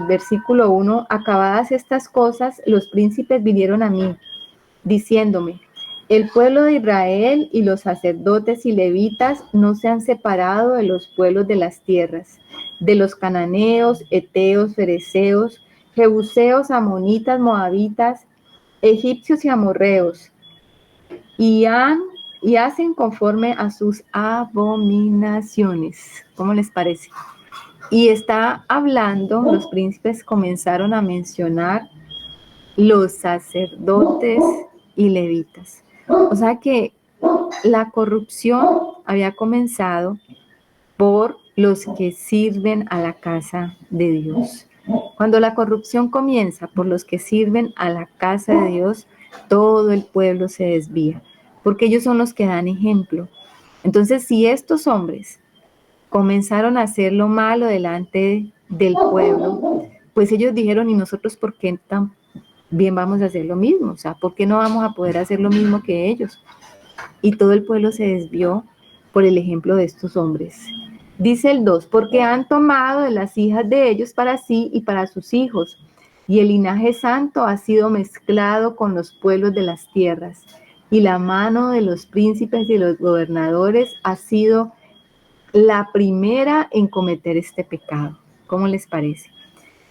versículo 1, acabadas estas cosas, los príncipes vinieron a mí, diciéndome, el pueblo de Israel y los sacerdotes y levitas no se han separado de los pueblos de las tierras, de los cananeos, eteos, fereceos, jebuseos, amonitas, moabitas, egipcios y amorreos, y hacen conforme a sus abominaciones. ¿Cómo les parece? Y está hablando, los príncipes comenzaron a mencionar los sacerdotes y levitas. O sea que la corrupción había comenzado por los que sirven a la casa de Dios. Cuando la corrupción comienza por los que sirven a la casa de Dios, todo el pueblo se desvía, porque ellos son los que dan ejemplo. Entonces, si estos hombres comenzaron a hacer lo malo delante del pueblo, pues ellos dijeron, ¿y nosotros por qué también vamos a hacer lo mismo? O sea, ¿por qué no vamos a poder hacer lo mismo que ellos? Y todo el pueblo se desvió por el ejemplo de estos hombres. Dice el 2, porque han tomado de las hijas de ellos para sí y para sus hijos, y el linaje santo ha sido mezclado con los pueblos de las tierras, y la mano de los príncipes y los gobernadores ha sido la primera en cometer este pecado. ¿Cómo les parece?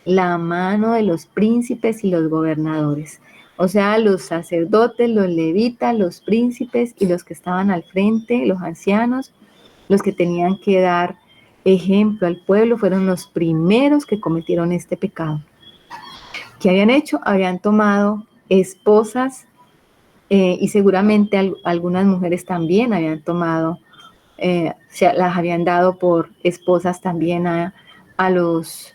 La mano de los príncipes y los gobernadores. O sea, los sacerdotes, los levitas, los príncipes y los que estaban al frente, los ancianos, los que tenían que dar ejemplo al pueblo, fueron los primeros que cometieron este pecado. ¿Qué habían hecho? Habían tomado esposas y seguramente algunas mujeres también habían tomado, las habían dado por esposas también a los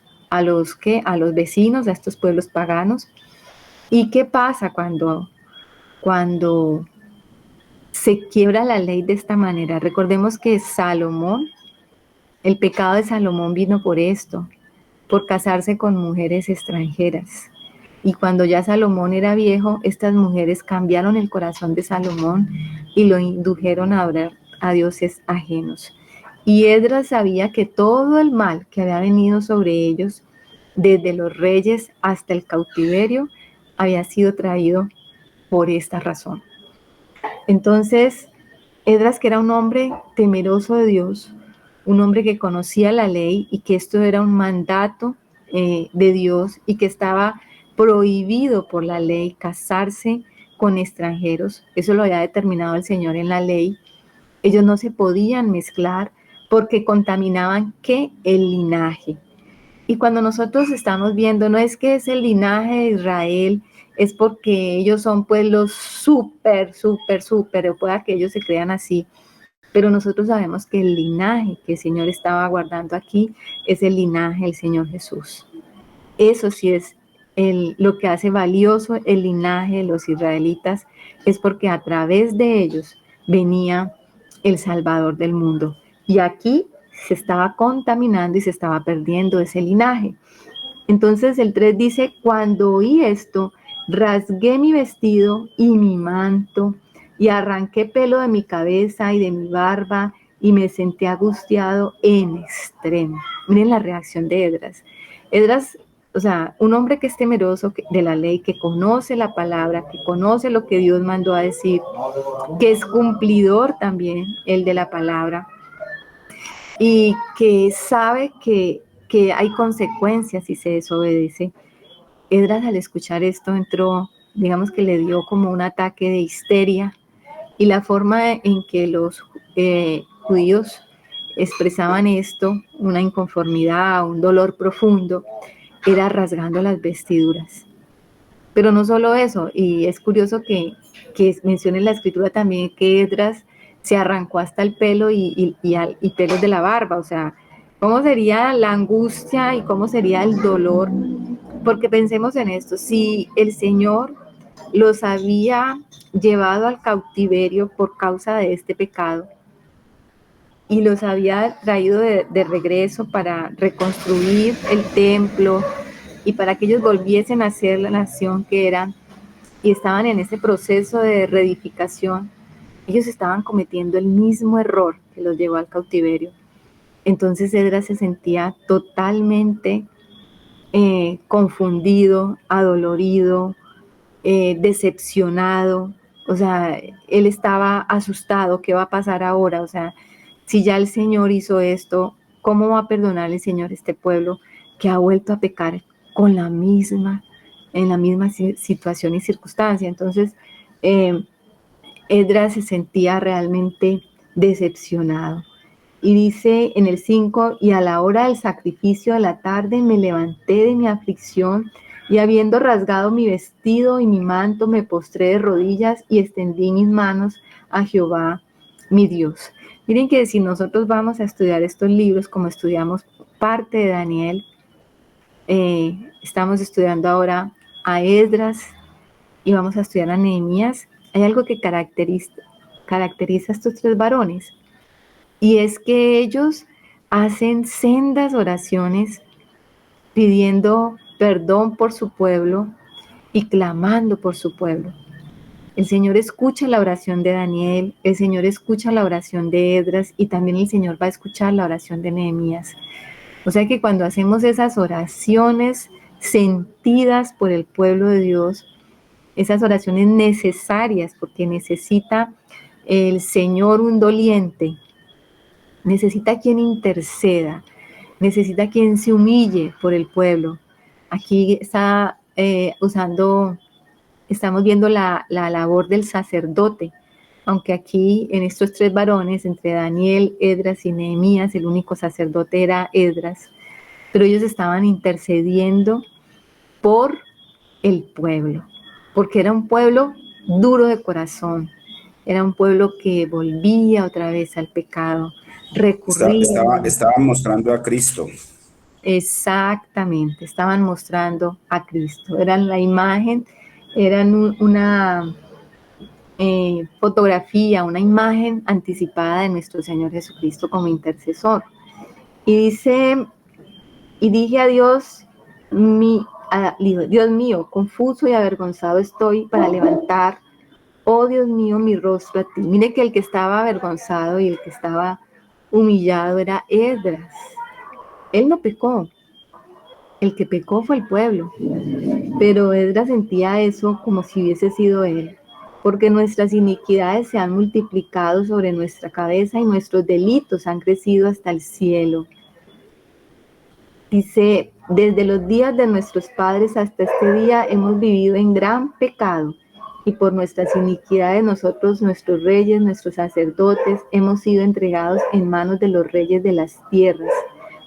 vecinos, a estos pueblos paganos. ¿Y qué pasa cuando se quiebra la ley de esta manera? Recordemos que Salomón, el pecado de Salomón vino por esto, por casarse con mujeres extranjeras. Y cuando ya Salomón era viejo, estas mujeres cambiaron el corazón de Salomón y lo indujeron a adorar a dioses ajenos. Y Esdras sabía que todo el mal que había venido sobre ellos, desde los reyes hasta el cautiverio, había sido traído por esta razón. Entonces, Esdras, que era un hombre temeroso de Dios, un hombre que conocía la ley y que esto era un mandato de Dios y que estaba prohibido por la ley casarse con extranjeros, eso lo había determinado el Señor en la ley. Ellos no se podían mezclar porque contaminaban ¿qué? El linaje. Y cuando nosotros estamos viendo, no es que es el linaje de Israel, es porque ellos son pueblos súper, o pueda que ellos se crean así, pero nosotros sabemos que el linaje que el Señor estaba guardando aquí es el linaje del Señor Jesús. Eso sí es lo que hace valioso el linaje de los israelitas, es porque a través de ellos venía el Salvador del mundo. Y aquí se estaba contaminando y se estaba perdiendo ese linaje. Entonces el 3 dice, cuando oí esto, rasgué mi vestido y mi manto, y arranqué pelo de mi cabeza y de mi barba, y me sentí angustiado en extremo. Miren la reacción de Esdras. Esdras, o sea, un hombre que es temeroso de la ley, que conoce la palabra, que conoce lo que Dios mandó a decir, que es cumplidor también el de la palabra, y que sabe que hay consecuencias si se desobedece. Esdras, al escuchar esto, entró, digamos que le dio como un ataque de histeria, y la forma en que los judíos expresaban esto, una inconformidad, un dolor profundo, era rasgando las vestiduras. Pero no solo eso, y es curioso que mencione en la escritura también que Esdras se arrancó hasta el pelo y pelos de la barba, o sea, ¿cómo sería la angustia y cómo sería el dolor? Porque pensemos en esto, si el Señor los había llevado al cautiverio por causa de este pecado y los había traído de regreso para reconstruir el templo y para que ellos volviesen a ser la nación que eran, y estaban en ese proceso de reedificación, ellos estaban cometiendo el mismo error que los llevó al cautiverio. Entonces Esdras se sentía totalmente confundido, adolorido, decepcionado. O sea, él estaba asustado. ¿Qué va a pasar ahora? O sea, si ya el Señor hizo esto, ¿cómo va a perdonar el Señor este pueblo que ha vuelto a pecar con en la misma situación y circunstancia? Entonces, Esdras se sentía realmente decepcionado. Y dice en el 5, y a la hora del sacrificio de la tarde me levanté de mi aflicción y habiendo rasgado mi vestido y mi manto, me postré de rodillas y extendí mis manos a Jehová, mi Dios. Miren que si nosotros vamos a estudiar estos libros, como estudiamos parte de Daniel, estamos estudiando ahora a Esdras y vamos a estudiar a Nehemías, hay algo que caracteriza a estos tres varones, y es que ellos hacen sendas oraciones pidiendo perdón por su pueblo y clamando por su pueblo. El Señor escucha la oración de Daniel, el Señor escucha la oración de Esdras y también el Señor va a escuchar la oración de Nehemías. O sea que cuando hacemos esas oraciones sentidas por el pueblo de Dios, esas oraciones necesarias, porque necesita el Señor un doliente, necesita quien interceda, necesita quien se humille por el pueblo. Aquí está estamos viendo la labor del sacerdote, aunque aquí en estos tres varones, entre Daniel, Esdras y Nehemías, el único sacerdote era Esdras, pero ellos estaban intercediendo por el pueblo, porque era un pueblo duro de corazón, era un pueblo que volvía otra vez al pecado, recurría. Estaban mostrando a Cristo. Exactamente, estaban mostrando a Cristo, eran la imagen, eran una fotografía, una imagen anticipada de nuestro Señor Jesucristo como intercesor. Y dice, y dije a Dios, Dios mío, confuso y avergonzado estoy para levantar, oh Dios mío, mi rostro a ti. Mire que el que estaba avergonzado y el que estaba humillado era Esdras. Él no pecó, el que pecó fue el pueblo, pero Esdras sentía eso como si hubiese sido él, porque nuestras iniquidades se han multiplicado sobre nuestra cabeza y nuestros delitos han crecido hasta el cielo. Dice, desde los días de nuestros padres hasta este día hemos vivido en gran pecado, y por nuestras iniquidades nosotros, nuestros reyes, nuestros sacerdotes, hemos sido entregados en manos de los reyes de las tierras,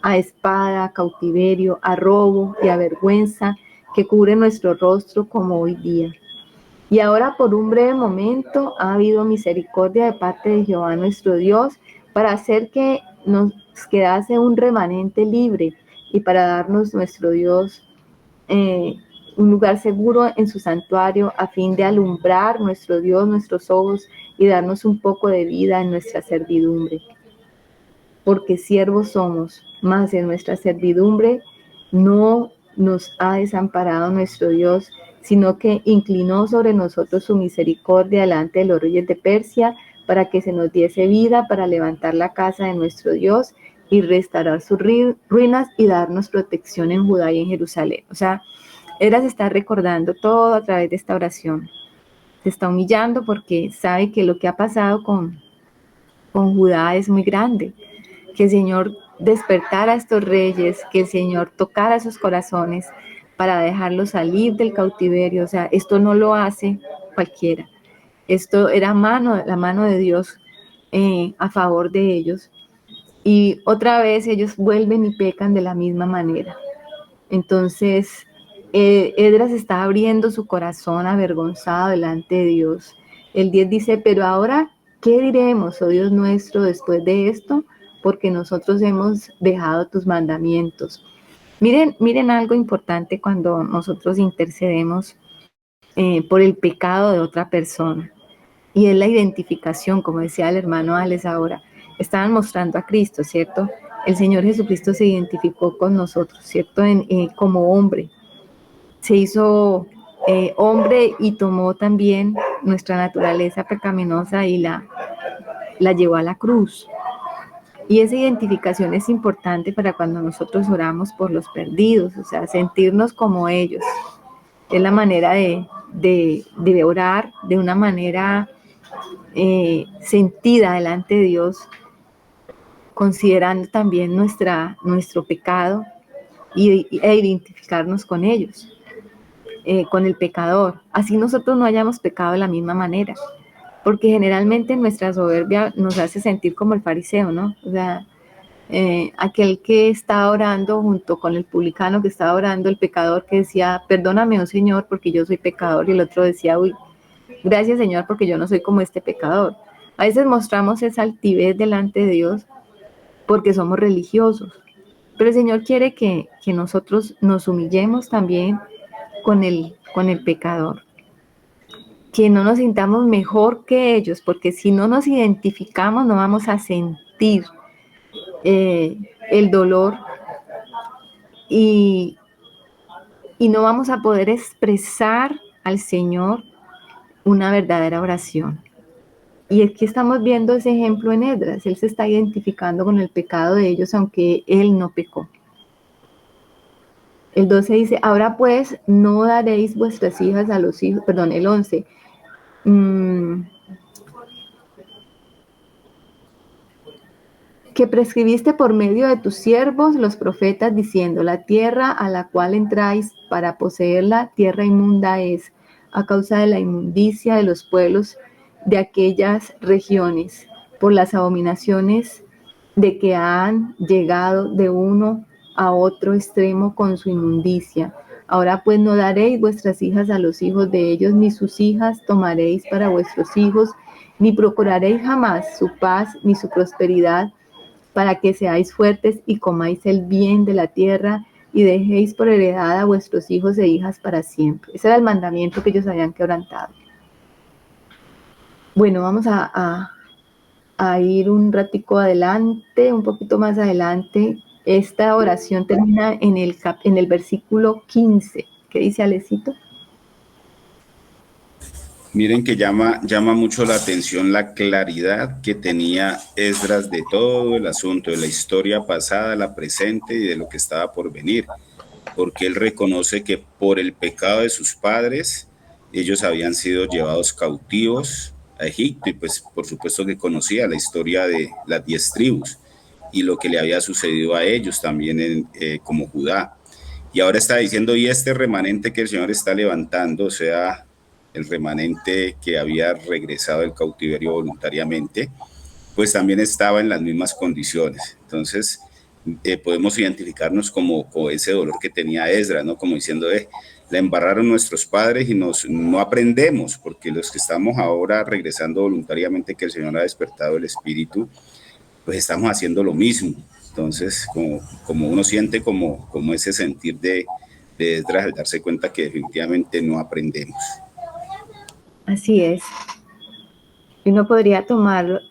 a espada, a cautiverio, a robo y a vergüenza que cubre nuestro rostro como hoy día. Y ahora por un breve momento ha habido misericordia de parte de Jehová nuestro Dios para hacer que nos quedase un remanente libre y para darnos nuestro Dios un lugar seguro en su santuario a fin de alumbrar nuestro Dios, nuestros ojos y darnos un poco de vida en nuestra servidumbre. Porque siervos somos, mas en nuestra servidumbre no nos ha desamparado nuestro Dios, sino que inclinó sobre nosotros su misericordia delante de los reyes de Persia, para que se nos diese vida para levantar la casa de nuestro Dios y restaurar sus ruinas y darnos protección en Judá y en Jerusalén. O sea, Esdras está recordando todo a través de esta oración. Se está humillando porque sabe que lo que ha pasado con Judá es muy grande, que el Señor despertara a estos reyes, que el Señor tocara sus corazones para dejarlos salir del cautiverio. O sea, esto no lo hace cualquiera. Esto era la mano de Dios a favor de ellos. y otra vez ellos vuelven y pecan de la misma manera. Entonces, Esdras está abriendo su corazón avergonzado delante de Dios. El 10 dice, pero ahora, ¿qué diremos, oh Dios nuestro, después de esto? Porque nosotros hemos dejado tus mandamientos. Miren algo importante cuando nosotros intercedemos por el pecado de otra persona. Y es la identificación, como decía el hermano Alex ahora. Estaban mostrando a Cristo, ¿cierto? El Señor Jesucristo se identificó con nosotros, ¿cierto? Como hombre. Se hizo hombre y tomó también nuestra naturaleza pecaminosa y la llevó a la cruz. Y esa identificación es importante para cuando nosotros oramos por los perdidos, o sea, sentirnos como ellos. Es la manera de orar de una manera sentida delante de Dios, considerando también nuestro pecado e identificarnos con ellos, con el pecador. Así nosotros no hayamos pecado de la misma manera, porque generalmente nuestra soberbia nos hace sentir como el fariseo, ¿no? O sea, aquel que está orando junto con el publicano que estaba orando, el pecador que decía, perdóname, oh Señor, porque yo soy pecador, y el otro decía, uy, gracias, Señor, porque yo no soy como este pecador. A veces mostramos esa altivez delante de Dios porque somos religiosos, pero el Señor quiere que nosotros nos humillemos también con el pecador, que no nos sintamos mejor que ellos, porque si no nos identificamos no vamos a sentir el dolor y no vamos a poder expresar al Señor una verdadera oración. Y aquí estamos viendo ese ejemplo en Esdras. Él se está identificando con el pecado de ellos, aunque él no pecó. El 12 dice, ahora pues no daréis vuestras hijas a los hijos, perdón, el 11. Que prescribiste por medio de tus siervos los profetas diciendo, la tierra a la cual entráis para poseerla, tierra inmunda es, a causa de la inmundicia de los pueblos de aquellas regiones, por las abominaciones de que han llegado de uno a otro extremo con su inmundicia. Ahora pues no daréis vuestras hijas a los hijos de ellos, ni sus hijas tomaréis para vuestros hijos, ni procuraréis jamás su paz ni su prosperidad, para que seáis fuertes y comáis el bien de la tierra y dejéis por heredad a vuestros hijos e hijas para siempre. Ese era el mandamiento que ellos habían quebrantado. Bueno, vamos a ir un ratico adelante, un poquito más adelante. Esta oración termina en el versículo 15. ¿Qué dice Alecito? Miren que llama mucho la atención la claridad que tenía Esdras de todo el asunto, de la historia pasada, la presente y de lo que estaba por venir, porque él reconoce que por el pecado de sus padres, ellos habían sido llevados cautivos a Egipto, y pues por supuesto que conocía la historia de las 10 tribus y lo que le había sucedido a ellos también como Judá. Y ahora está diciendo, y este remanente que el Señor está levantando, o sea, el remanente que había regresado del cautiverio voluntariamente, pues también estaba en las mismas condiciones. Entonces, podemos identificarnos como ese dolor que tenía Esdras, ¿no? Como diciendo, la embarraron nuestros padres y no aprendemos, porque los que estamos ahora regresando voluntariamente, que el Señor ha despertado el espíritu, pues estamos haciendo lo mismo. Entonces, como uno siente como ese sentir de Esdras al darse cuenta que definitivamente no aprendemos. Así es. Y uno podría tomar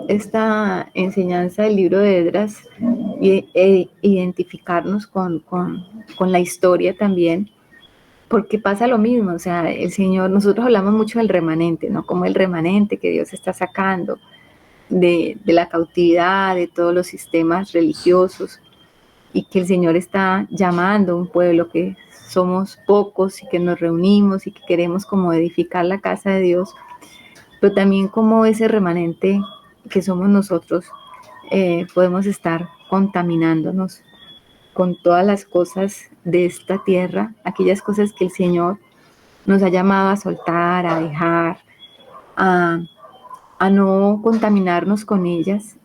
esta enseñanza del libro de Esdras e identificarnos con la historia también, porque pasa lo mismo. O sea, el Señor, nosotros hablamos mucho del remanente, ¿no? Como el remanente que Dios está sacando de la cautividad, de todos los sistemas religiosos, y que el Señor está llamando a un pueblo que somos pocos y que nos reunimos y que queremos como edificar la casa de Dios, pero también como ese remanente que somos nosotros, podemos estar contaminándonos con todas las cosas de esta tierra, aquellas cosas que el Señor nos ha llamado a soltar, a dejar, a no contaminarnos con ellas.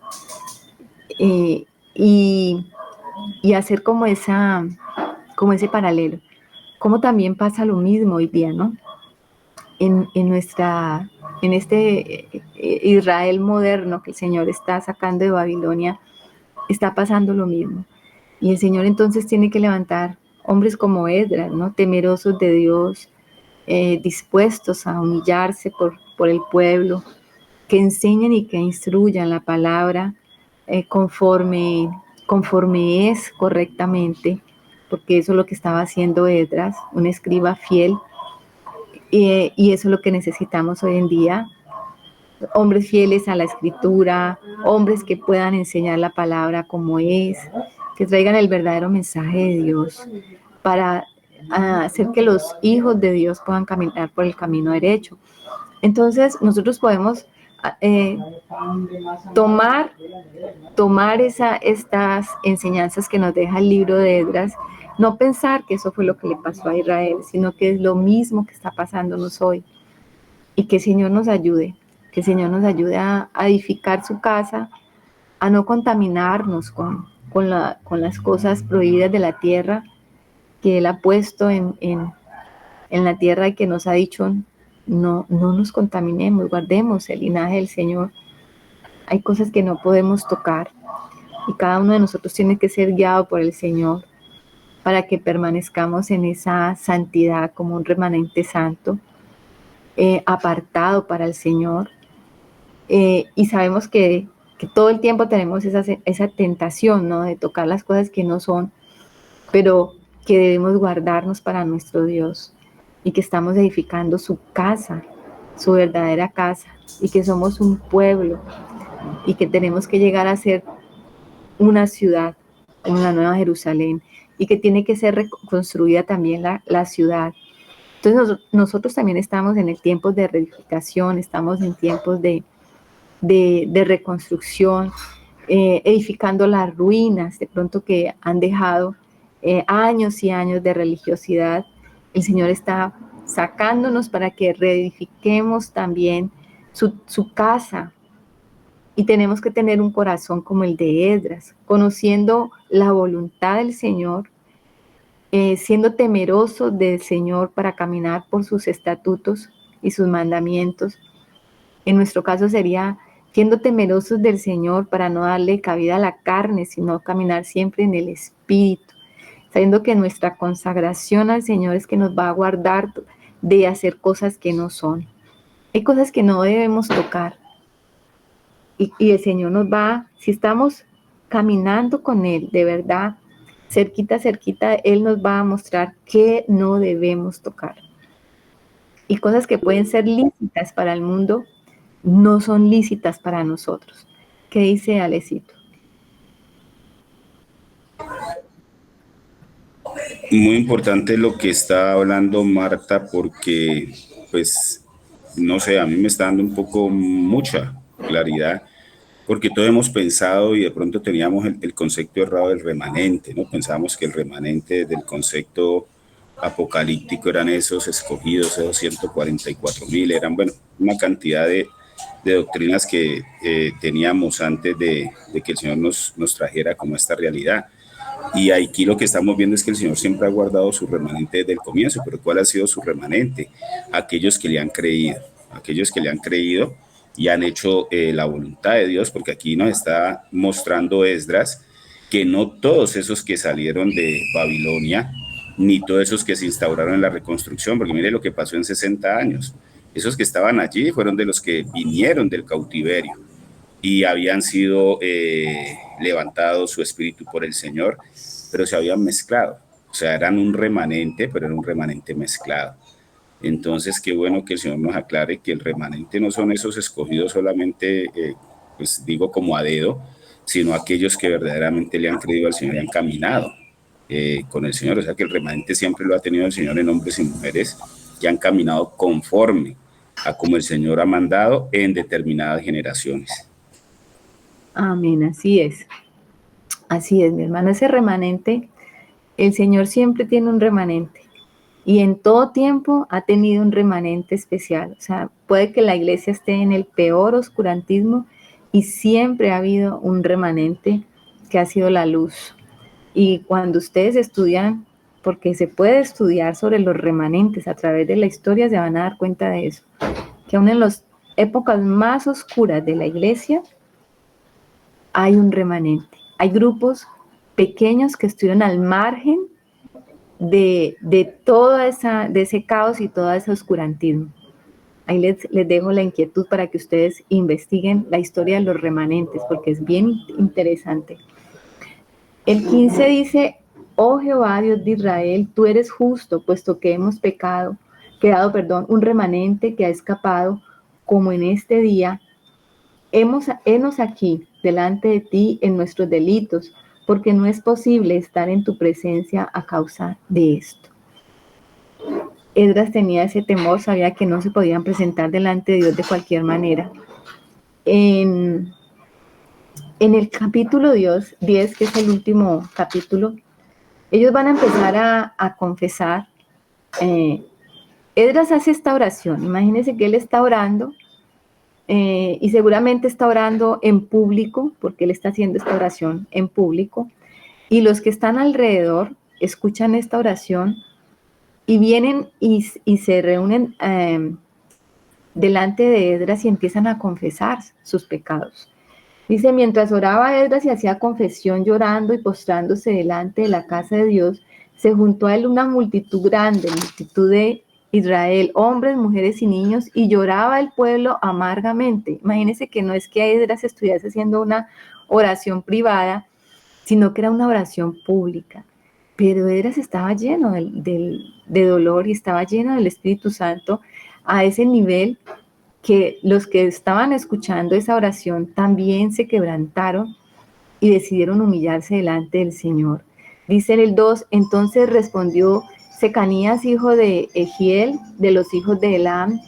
eh, y, y hacer como ese paralelo. Como también pasa lo mismo hoy día, ¿no? En este Israel moderno que el Señor está sacando de Babilonia, está pasando lo mismo. Y el Señor entonces tiene que levantar hombres como Esdras, ¿no? Temerosos de Dios, dispuestos a humillarse por el pueblo, que enseñen y que instruyan la palabra conforme es correctamente, porque eso es lo que estaba haciendo Esdras, un escriba fiel, y eso es lo que necesitamos hoy en día, hombres fieles a la escritura, hombres que puedan enseñar la palabra como es, que traigan el verdadero mensaje de Dios para hacer que los hijos de Dios puedan caminar por el camino derecho. Entonces nosotros podemos eh, tomar estas enseñanzas que nos deja el libro de Esdras, no pensar que eso fue lo que le pasó a Israel, sino que es lo mismo que está pasándonos hoy. Y que el Señor nos ayude, que el Señor nos ayude a edificar su casa, a no contaminarnos con las cosas prohibidas de la tierra que Él ha puesto en la tierra y que nos ha dicho, no nos contaminemos, guardemos el linaje del Señor. Hay cosas que no podemos tocar y cada uno de nosotros tiene que ser guiado por el Señor para que permanezcamos en esa santidad como un remanente santo, apartado para el Señor. Y sabemos que todo el tiempo tenemos esa tentación, ¿no? De tocar las cosas que no son, pero que debemos guardarnos para nuestro Dios y que estamos edificando su casa, su verdadera casa, y que somos un pueblo y que tenemos que llegar a ser una ciudad, como la Nueva Jerusalén, y que tiene que ser reconstruida también la ciudad. Entonces nosotros también estamos en el tiempo de reedificación, estamos en tiempos de reconstrucción, edificando las ruinas de pronto que han dejado años y años de religiosidad. El Señor está sacándonos para que reedifiquemos también su casa, y tenemos que tener un corazón como el de Esdras, conociendo la voluntad del Señor, siendo temerosos del Señor para caminar por sus estatutos y sus mandamientos. En nuestro caso sería siendo temerosos del Señor para no darle cabida a la carne, sino caminar siempre en el Espíritu, sabiendo que nuestra consagración al Señor es que nos va a guardar de hacer cosas que no son. Hay cosas que no debemos tocar. Y el Señor nos va, si estamos caminando con Él, de verdad, cerquita, Él nos va a mostrar qué no debemos tocar. Y cosas que pueden ser lícitas para el mundo, no son lícitas para nosotros. ¿Qué dice Alecito? Muy importante lo que está hablando Marta, porque, pues, no sé, a mí me está dando un poco mucha claridad, porque todos hemos pensado y de pronto teníamos el concepto errado del remanente, ¿no? Pensábamos que el remanente del concepto apocalíptico eran esos escogidos, esos 144,000, eran, bueno, una cantidad de doctrinas que teníamos antes de que el Señor nos trajera como esta realidad. Y aquí lo que estamos viendo es que el Señor siempre ha guardado su remanente desde el comienzo. Pero ¿cuál ha sido su remanente? Aquellos que le han creído y han hecho la voluntad de Dios, porque aquí nos está mostrando Esdras que no todos esos que salieron de Babilonia, ni todos esos que se instauraron en la reconstrucción, porque mire lo que pasó en 60 años. Esos que estaban allí fueron de los que vinieron del cautiverio y habían sido levantados su espíritu por el Señor, pero se habían mezclado. O sea, eran un remanente, pero era un remanente mezclado. Entonces, qué bueno que el Señor nos aclare que el remanente no son esos escogidos solamente, pues digo, como a dedo, sino aquellos que verdaderamente le han creído al Señor y han caminado con el Señor. O sea, que el remanente siempre lo ha tenido el Señor en hombres y mujeres que han caminado conforme a como el Señor ha mandado en determinadas generaciones. Amén, así es. Así es, mi hermano. Ese remanente, el Señor siempre tiene un remanente. Y en todo tiempo ha tenido un remanente especial. O sea, puede que la iglesia esté en el peor oscurantismo y siempre ha habido un remanente que ha sido la luz. Y cuando ustedes estudian, porque se puede estudiar sobre los remanentes a través de la historia, se van a dar cuenta de eso, que aún en las épocas más oscuras de la iglesia hay un remanente. Hay grupos pequeños que estuvieron al margen de ese caos y todo ese oscurantismo. Ahí les dejo la inquietud para que ustedes investiguen la historia de los remanentes, porque es bien interesante. El 15 dice: oh Jehová, Dios de Israel, tú eres justo, puesto que hemos quedado, un remanente que ha escapado, como en este día. Henos aquí, delante de ti, en nuestros delitos, porque no es posible estar en tu presencia a causa de esto. Esdras tenía ese temor, sabía que no se podían presentar delante de Dios de cualquier manera. En el capítulo 10, que es el último capítulo, ellos van a empezar a confesar. Esdras hace esta oración. Imagínense que él está orando, y seguramente está orando en público, porque él está haciendo esta oración en público, y los que están alrededor escuchan esta oración y vienen y se reúnen delante de Esdras y empiezan a confesar sus pecados. Dice: mientras oraba Esdras y hacía confesión llorando y postrándose delante de la casa de Dios, se juntó a él una multitud grande, multitud de Israel, hombres, mujeres y niños, y lloraba el pueblo amargamente. Imagínense que no es que Esdras estuviese haciendo una oración privada, sino que era una oración pública. Pero Esdras estaba lleno de dolor y estaba lleno del Espíritu Santo a ese nivel que los que estaban escuchando esa oración también se quebrantaron y decidieron humillarse delante del Señor. Dice en el 2: entonces respondió Secanías, hijo de Egiel, de los hijos de Elam,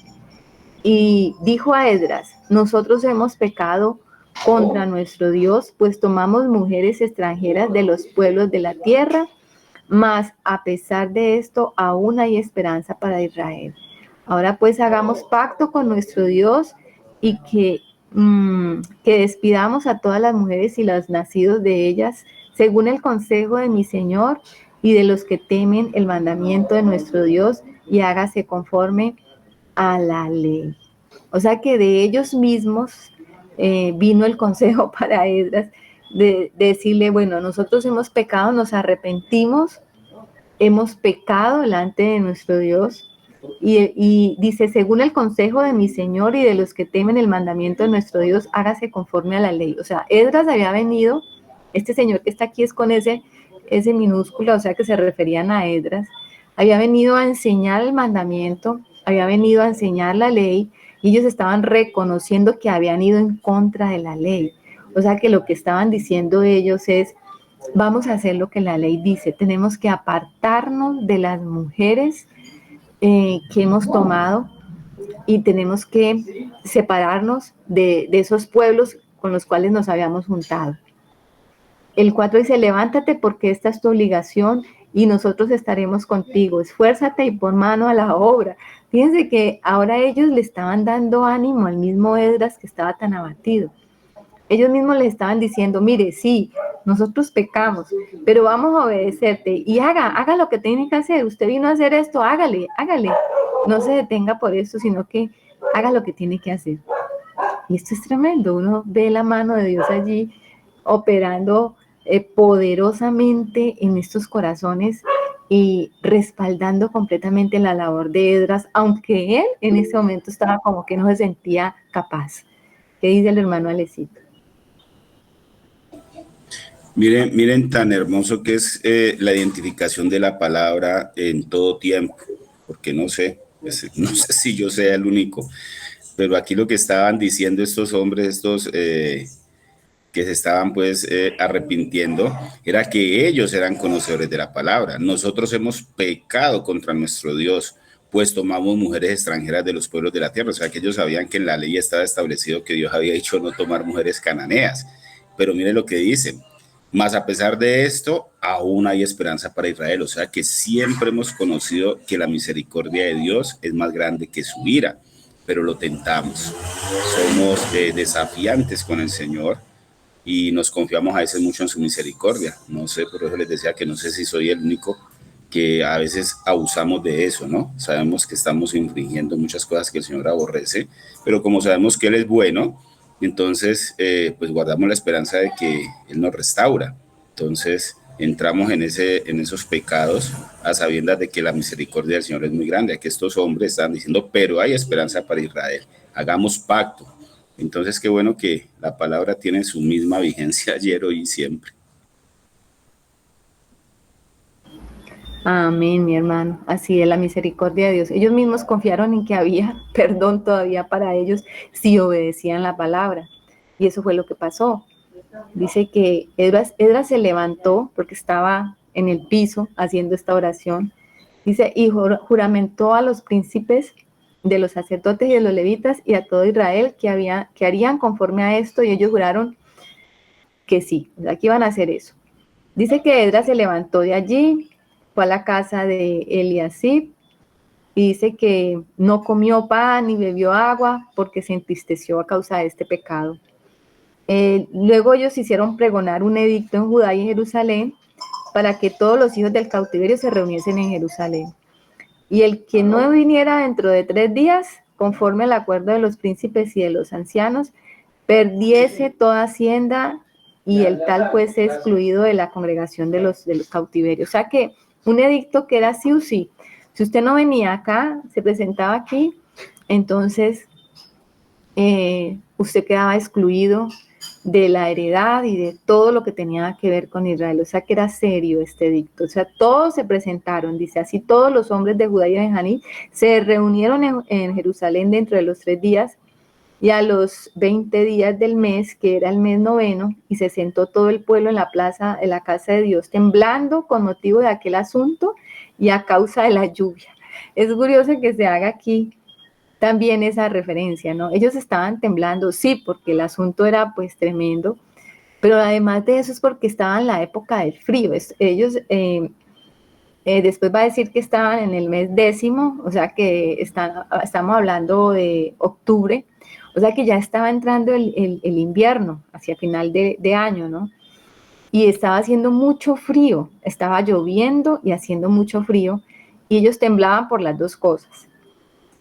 y dijo a Esdras: nosotros hemos pecado contra nuestro Dios, pues tomamos mujeres extranjeras de los pueblos de la tierra, mas a pesar de esto aún hay esperanza para Israel. Ahora pues hagamos pacto con nuestro Dios y que despidamos a todas las mujeres y los nacidos de ellas, según el consejo de mi Señor y de los que temen el mandamiento de nuestro Dios, y hágase conforme a la ley. O sea que de ellos mismos vino el consejo para Esdras de decirle: bueno, nosotros hemos pecado, nos arrepentimos, hemos pecado delante de nuestro Dios. Y dice: según el consejo de mi Señor y de los que temen el mandamiento de nuestro Dios, hágase conforme a la ley. O sea, Esdras había venido, este señor que está aquí es con ese minúsculo, o sea que se referían a Esdras, había venido a enseñar el mandamiento, había venido a enseñar la ley, y ellos estaban reconociendo que habían ido en contra de la ley. O sea que lo que estaban diciendo ellos es: vamos a hacer lo que la ley dice, tenemos que apartarnos de las mujeres que hemos tomado, y tenemos que separarnos de esos pueblos con los cuales nos habíamos juntado. El 4 dice: levántate, porque esta es tu obligación y nosotros estaremos contigo. Esfuérzate y pon mano a la obra. Fíjense que ahora ellos le estaban dando ánimo al mismo Esdras, que estaba tan abatido. Ellos mismos le estaban diciendo: mire, sí, nosotros pecamos, pero vamos a obedecerte y haga lo que tiene que hacer. Usted vino a hacer esto, hágale. No se detenga por eso, sino que haga lo que tiene que hacer. Y esto es tremendo. Uno ve la mano de Dios allí operando poderosamente en estos corazones y respaldando completamente la labor de Esdras, aunque él en ese momento estaba como que no se sentía capaz. ¿Qué dice el hermano Alecito? Miren tan hermoso que es la identificación de la palabra en todo tiempo, porque no sé si yo sea el único, pero aquí lo que estaban diciendo estos hombres, que se estaban pues arrepintiendo, era que ellos eran conocedores de la palabra. Nosotros hemos pecado contra nuestro Dios, pues tomamos mujeres extranjeras de los pueblos de la tierra. O sea que ellos sabían que en la ley estaba establecido que Dios había dicho no tomar mujeres cananeas. Pero mire lo que dicen: mas a pesar de esto, aún hay esperanza para Israel. O sea que siempre hemos conocido que la misericordia de Dios es más grande que su ira, pero lo tentamos. Somos desafiantes con el Señor, y nos confiamos a veces mucho en su misericordia. No sé, por eso les decía que no sé si soy el único que a veces abusamos de eso, ¿no? Sabemos que estamos infringiendo muchas cosas que el Señor aborrece, pero como sabemos que Él es bueno, entonces pues guardamos la esperanza de que Él nos restaura. Entonces entramos en esos pecados a sabiendas de que la misericordia del Señor es muy grande. Aquí estos hombres están diciendo, pero hay esperanza para Israel, hagamos pacto. Entonces qué bueno que la palabra tiene su misma vigencia ayer, hoy y siempre. Amén, mi hermano. Así es la misericordia de Dios. Ellos mismos confiaron en que había perdón todavía para ellos si obedecían la palabra. Y eso fue lo que pasó. Dice que Esdras se levantó porque estaba en el piso haciendo esta oración. Dice, y juramentó a los príncipes de los sacerdotes y de los levitas y a todo Israel que harían conforme a esto, y ellos juraron que sí, que iban a hacer eso. Dice que Esdras se levantó de allí, fue a la casa de Eliasib, y dice que no comió pan ni bebió agua porque se entristeció a causa de este pecado. Luego ellos hicieron pregonar un edicto en Judá y en Jerusalén para que todos los hijos del cautiverio se reuniesen en Jerusalén. Y el que no viniera dentro de 3 días, conforme al acuerdo de los príncipes y de los ancianos, perdiese toda hacienda y el tal fuese excluido de la congregación de los cautiverios. O sea que un edicto que era sí o sí. Si usted no venía acá, se presentaba aquí, entonces usted quedaba excluido de la heredad y de todo lo que tenía que ver con Israel. O sea que era serio este edicto. O sea, todos se presentaron, dice así, todos los hombres de Judá y Benjamín se reunieron en Jerusalén dentro de los 3 días y a los 20 días del mes, que era el mes noveno, y se sentó todo el pueblo en la plaza, en la casa de Dios, temblando con motivo de aquel asunto y a causa de la lluvia. Es curioso que se haga aquí también esa referencia, ¿no? Ellos estaban temblando, sí, porque el asunto era pues tremendo, pero además de eso es porque estaban en la época del frío. Ellos después va a decir que estaban en el mes 10º, o sea que estamos hablando de octubre, o sea que ya estaba entrando el invierno hacia final de año, ¿no? Y estaba haciendo mucho frío, estaba lloviendo y haciendo mucho frío, y ellos temblaban por las dos cosas.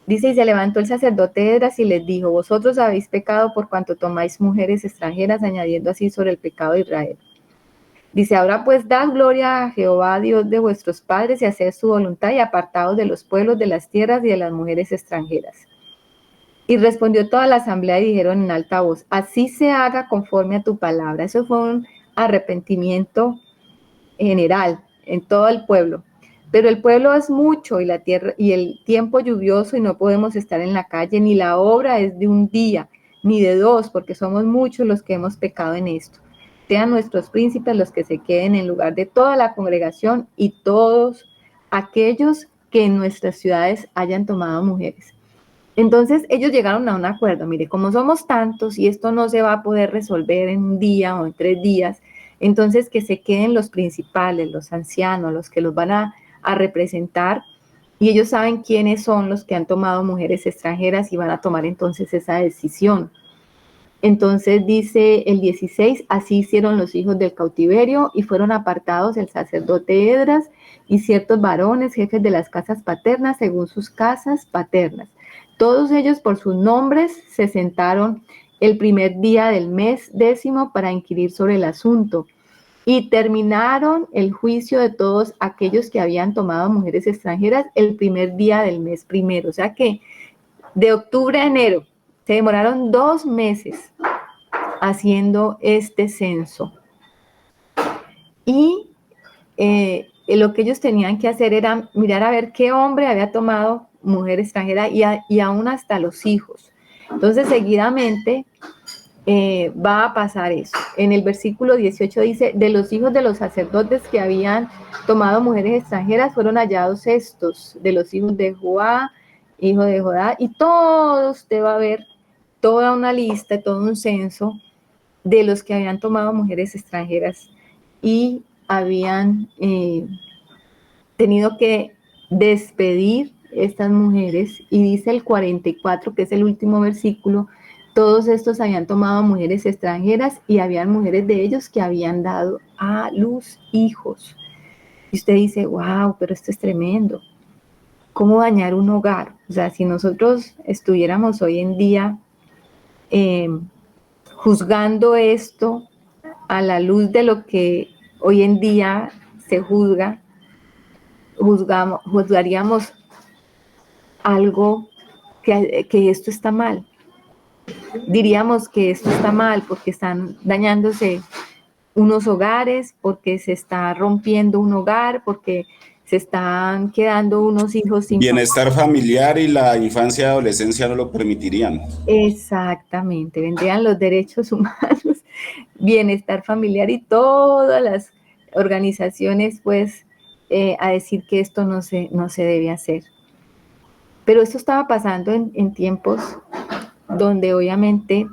Dice, y se levantó el sacerdote Esdras y les dijo, vosotros habéis pecado por cuanto tomáis mujeres extranjeras, añadiendo así sobre el pecado de Israel. Dice, ahora pues dad gloria a Jehová, Dios de vuestros padres, y haced su voluntad, y apartaos de los pueblos, de las tierras y de las mujeres extranjeras. Y respondió toda la asamblea y dijeron en alta voz, así se haga conforme a tu palabra. Eso fue un arrepentimiento general en todo el pueblo. Pero el pueblo es mucho y la tierra y el tiempo lluvioso y no podemos estar en la calle, ni la obra es de un día, ni de 2, porque somos muchos los que hemos pecado en esto. Sean nuestros príncipes los que se queden en lugar de toda la congregación y todos aquellos que en nuestras ciudades hayan tomado mujeres. Entonces ellos llegaron a un acuerdo, mire, como somos tantos y esto no se va a poder resolver en un día o en 3 días, entonces que se queden los principales, los ancianos, los que los van a representar, y ellos saben quiénes son los que han tomado mujeres extranjeras y van a tomar entonces esa decisión. Entonces dice el 16, así hicieron los hijos del cautiverio y fueron apartados el sacerdote Esdras y ciertos varones, jefes de las casas paternas, según sus casas paternas. Todos ellos por sus nombres se sentaron el primer día del mes 10º para inquirir sobre el asunto y terminaron el juicio de todos aquellos que habían tomado mujeres extranjeras el primer día del mes primero. O sea que de octubre a enero se demoraron 2 meses haciendo este censo. Y lo que ellos tenían que hacer era mirar a ver qué hombre había tomado mujer extranjera y aún hasta los hijos. Entonces, seguidamente va a pasar eso. En el versículo 18 dice, de los hijos de los sacerdotes que habían tomado mujeres extranjeras fueron hallados estos, de los hijos de Joá, hijo de Jodá, y todo usted va a ver toda una lista, todo un censo de los que habían tomado mujeres extranjeras y habían tenido que despedir estas mujeres, y dice el 44, que es el último versículo, Todos estos habían tomado mujeres extranjeras y habían mujeres de ellos que habían dado a luz hijos. Y usted dice, wow, pero esto es tremendo. ¿Cómo dañar un hogar? O sea, si nosotros estuviéramos hoy en día juzgando esto a la luz de lo que hoy en día se juzgaríamos algo que esto está mal. Diríamos que esto está mal porque están dañándose unos hogares, porque se está rompiendo un hogar, porque se están quedando unos hijos sin papá. Bienestar familiar y la infancia y adolescencia no lo permitirían. Exactamente, vendrían los derechos humanos, bienestar familiar y todas las organizaciones, pues, a decir que esto no se debe hacer. Pero esto estaba pasando en tiempos donde obviamente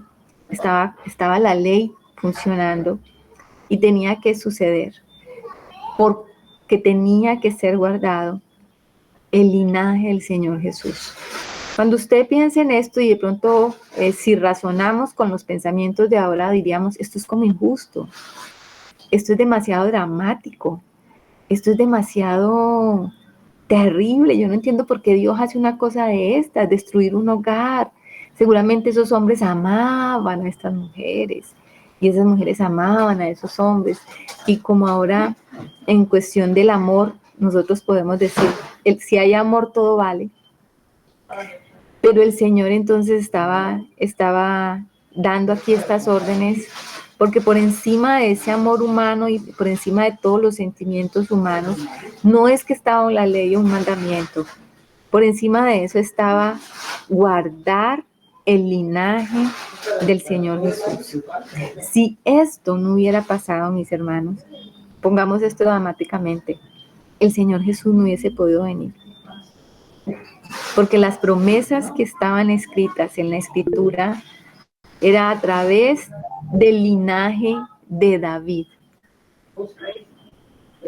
estaba la ley funcionando y tenía que suceder, porque tenía que ser guardado el linaje del Señor Jesús. Cuando usted piensa en esto y de pronto si razonamos con los pensamientos de ahora diríamos, esto es como injusto, esto es demasiado dramático, esto es demasiado terrible, yo no entiendo por qué Dios hace una cosa de estas, destruir un hogar. Seguramente esos hombres amaban a estas mujeres y esas mujeres amaban a esos hombres. Y como ahora en cuestión del amor, nosotros podemos decir, si hay amor todo vale. Pero el Señor entonces estaba dando aquí estas órdenes, porque por encima de ese amor humano y por encima de todos los sentimientos humanos, no es que estaba la ley o un mandamiento, por encima de eso estaba guardar el linaje del Señor Jesús. Si esto no hubiera pasado, mis hermanos, pongamos esto dramáticamente, el Señor Jesús no hubiese podido venir. Porque las promesas que estaban escritas en la Escritura era a través del linaje de David.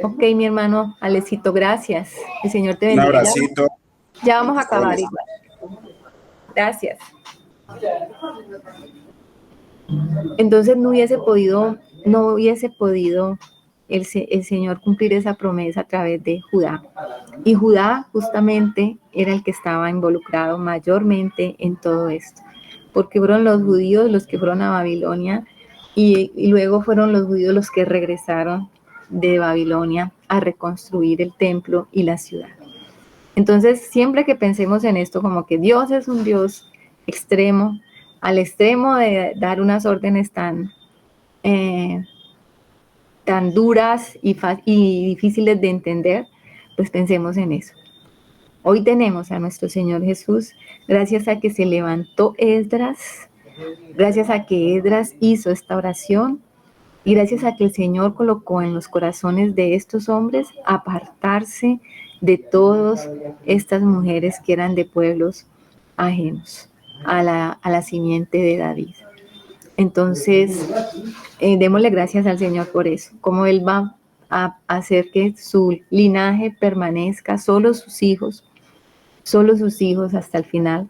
Ok, mi hermano Alecito, gracias. El Señor te bendiga. Un abracito. Ya vamos a acabar igual. Gracias. Entonces no hubiese podido el Señor cumplir esa promesa a través de Judá. Y Judá justamente era el que estaba involucrado mayormente en todo esto, porque fueron los judíos los que fueron a Babilonia y luego fueron los judíos los que regresaron de Babilonia a reconstruir el templo y la ciudad. Entonces, siempre que pensemos en esto, como que Dios es un Dios extremo, al extremo de dar unas órdenes tan duras y difíciles de entender, pues pensemos en eso. Hoy tenemos a nuestro Señor Jesús, gracias a que se levantó Esdras, gracias a que Esdras hizo esta oración y gracias a que el Señor colocó en los corazones de estos hombres apartarse de todas estas mujeres que eran de pueblos ajenos a la simiente de David. Entonces, démosle gracias al Señor por eso, como Él va a hacer que su linaje permanezca, solo sus hijos hasta el final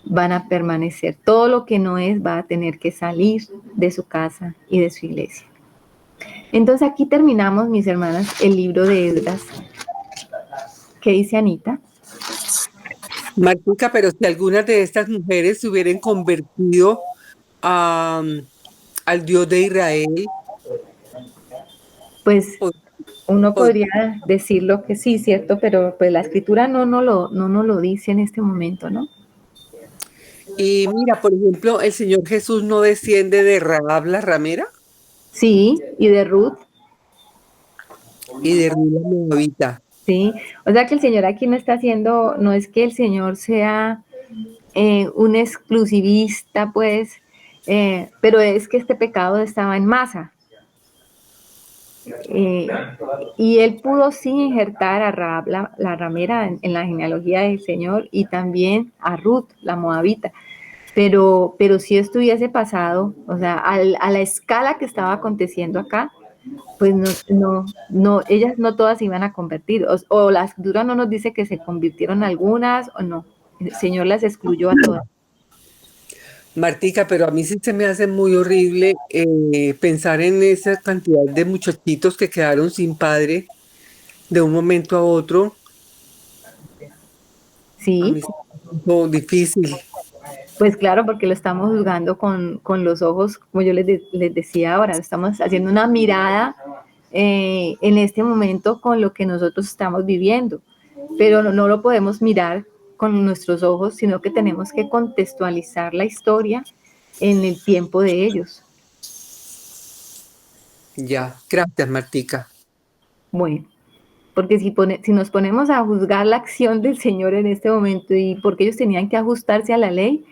van a permanecer. Todo lo que no es va a tener que salir de su casa y de su iglesia. Entonces aquí terminamos, mis hermanas, el libro de Esdras. ¿Qué dice Anita? Martica, pero si algunas de estas mujeres se hubieran convertido al Dios de Israel, Pues uno podría decirlo que sí, cierto, pero pues la escritura no nos lo dice en este momento, ¿no? y mira, por ejemplo, el Señor Jesús no desciende de Rahab la ramera Sí, y de Ruth, y de Ruth la moabita. sí. O sea que el Señor aquí no está haciendo, no es que el Señor sea un exclusivista, pues, pero es que este pecado estaba en masa. Y él pudo sí injertar a Rahab la ramera en la genealogía del Señor y también a Ruth, la moabita. Pero si esto hubiese pasado, o sea, a la escala que estaba aconteciendo acá, pues no, ellas no todas se iban a convertir, o la escritura no nos dice que se convirtieron algunas o no, el Señor las excluyó a todas. Martica, pero a mí sí se me hace muy horrible pensar en esa cantidad de muchachitos que quedaron sin padre de un momento a otro. A Sí, mí sí me hizo difícil. pues claro, porque lo estamos juzgando con los ojos, como yo les decía ahora, estamos haciendo una mirada en este momento con lo que nosotros estamos viviendo, pero no lo podemos mirar con nuestros ojos, sino que tenemos que contextualizar la historia en el tiempo de ellos. Ya, gracias, Martica. Bueno, porque si nos ponemos a juzgar la acción del Señor en este momento y porque ellos tenían que ajustarse a la ley,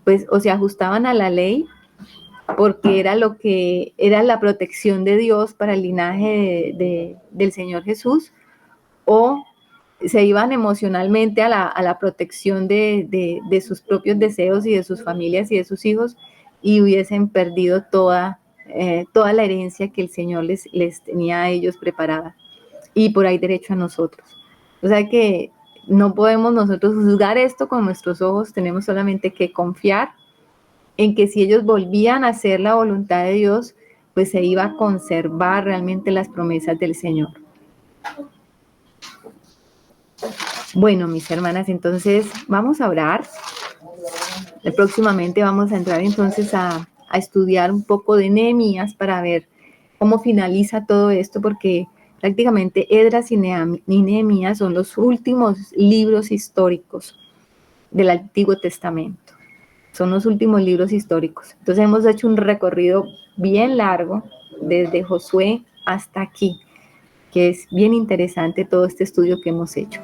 pues o se ajustaban a la ley porque era lo que era la protección de Dios para el linaje del Señor Jesús, o se iban emocionalmente a la protección de sus propios deseos y de sus familias y de sus hijos y hubiesen perdido toda la herencia que el Señor les tenía a ellos preparada y por ahí derecho a nosotros. O sea que no podemos nosotros juzgar esto con nuestros ojos, tenemos solamente que confiar en que si ellos volvían a hacer la voluntad de Dios, pues se iba a conservar realmente las promesas del Señor. Bueno, mis hermanas, entonces vamos a orar. Próximamente vamos a entrar entonces a estudiar un poco de Nehemías para ver cómo finaliza todo esto, porque prácticamente Esdras y Nehemías son los últimos libros históricos del Antiguo Testamento. Son los últimos libros históricos. Entonces hemos hecho un recorrido bien largo desde Josué hasta aquí, que es bien interesante todo este estudio que hemos hecho.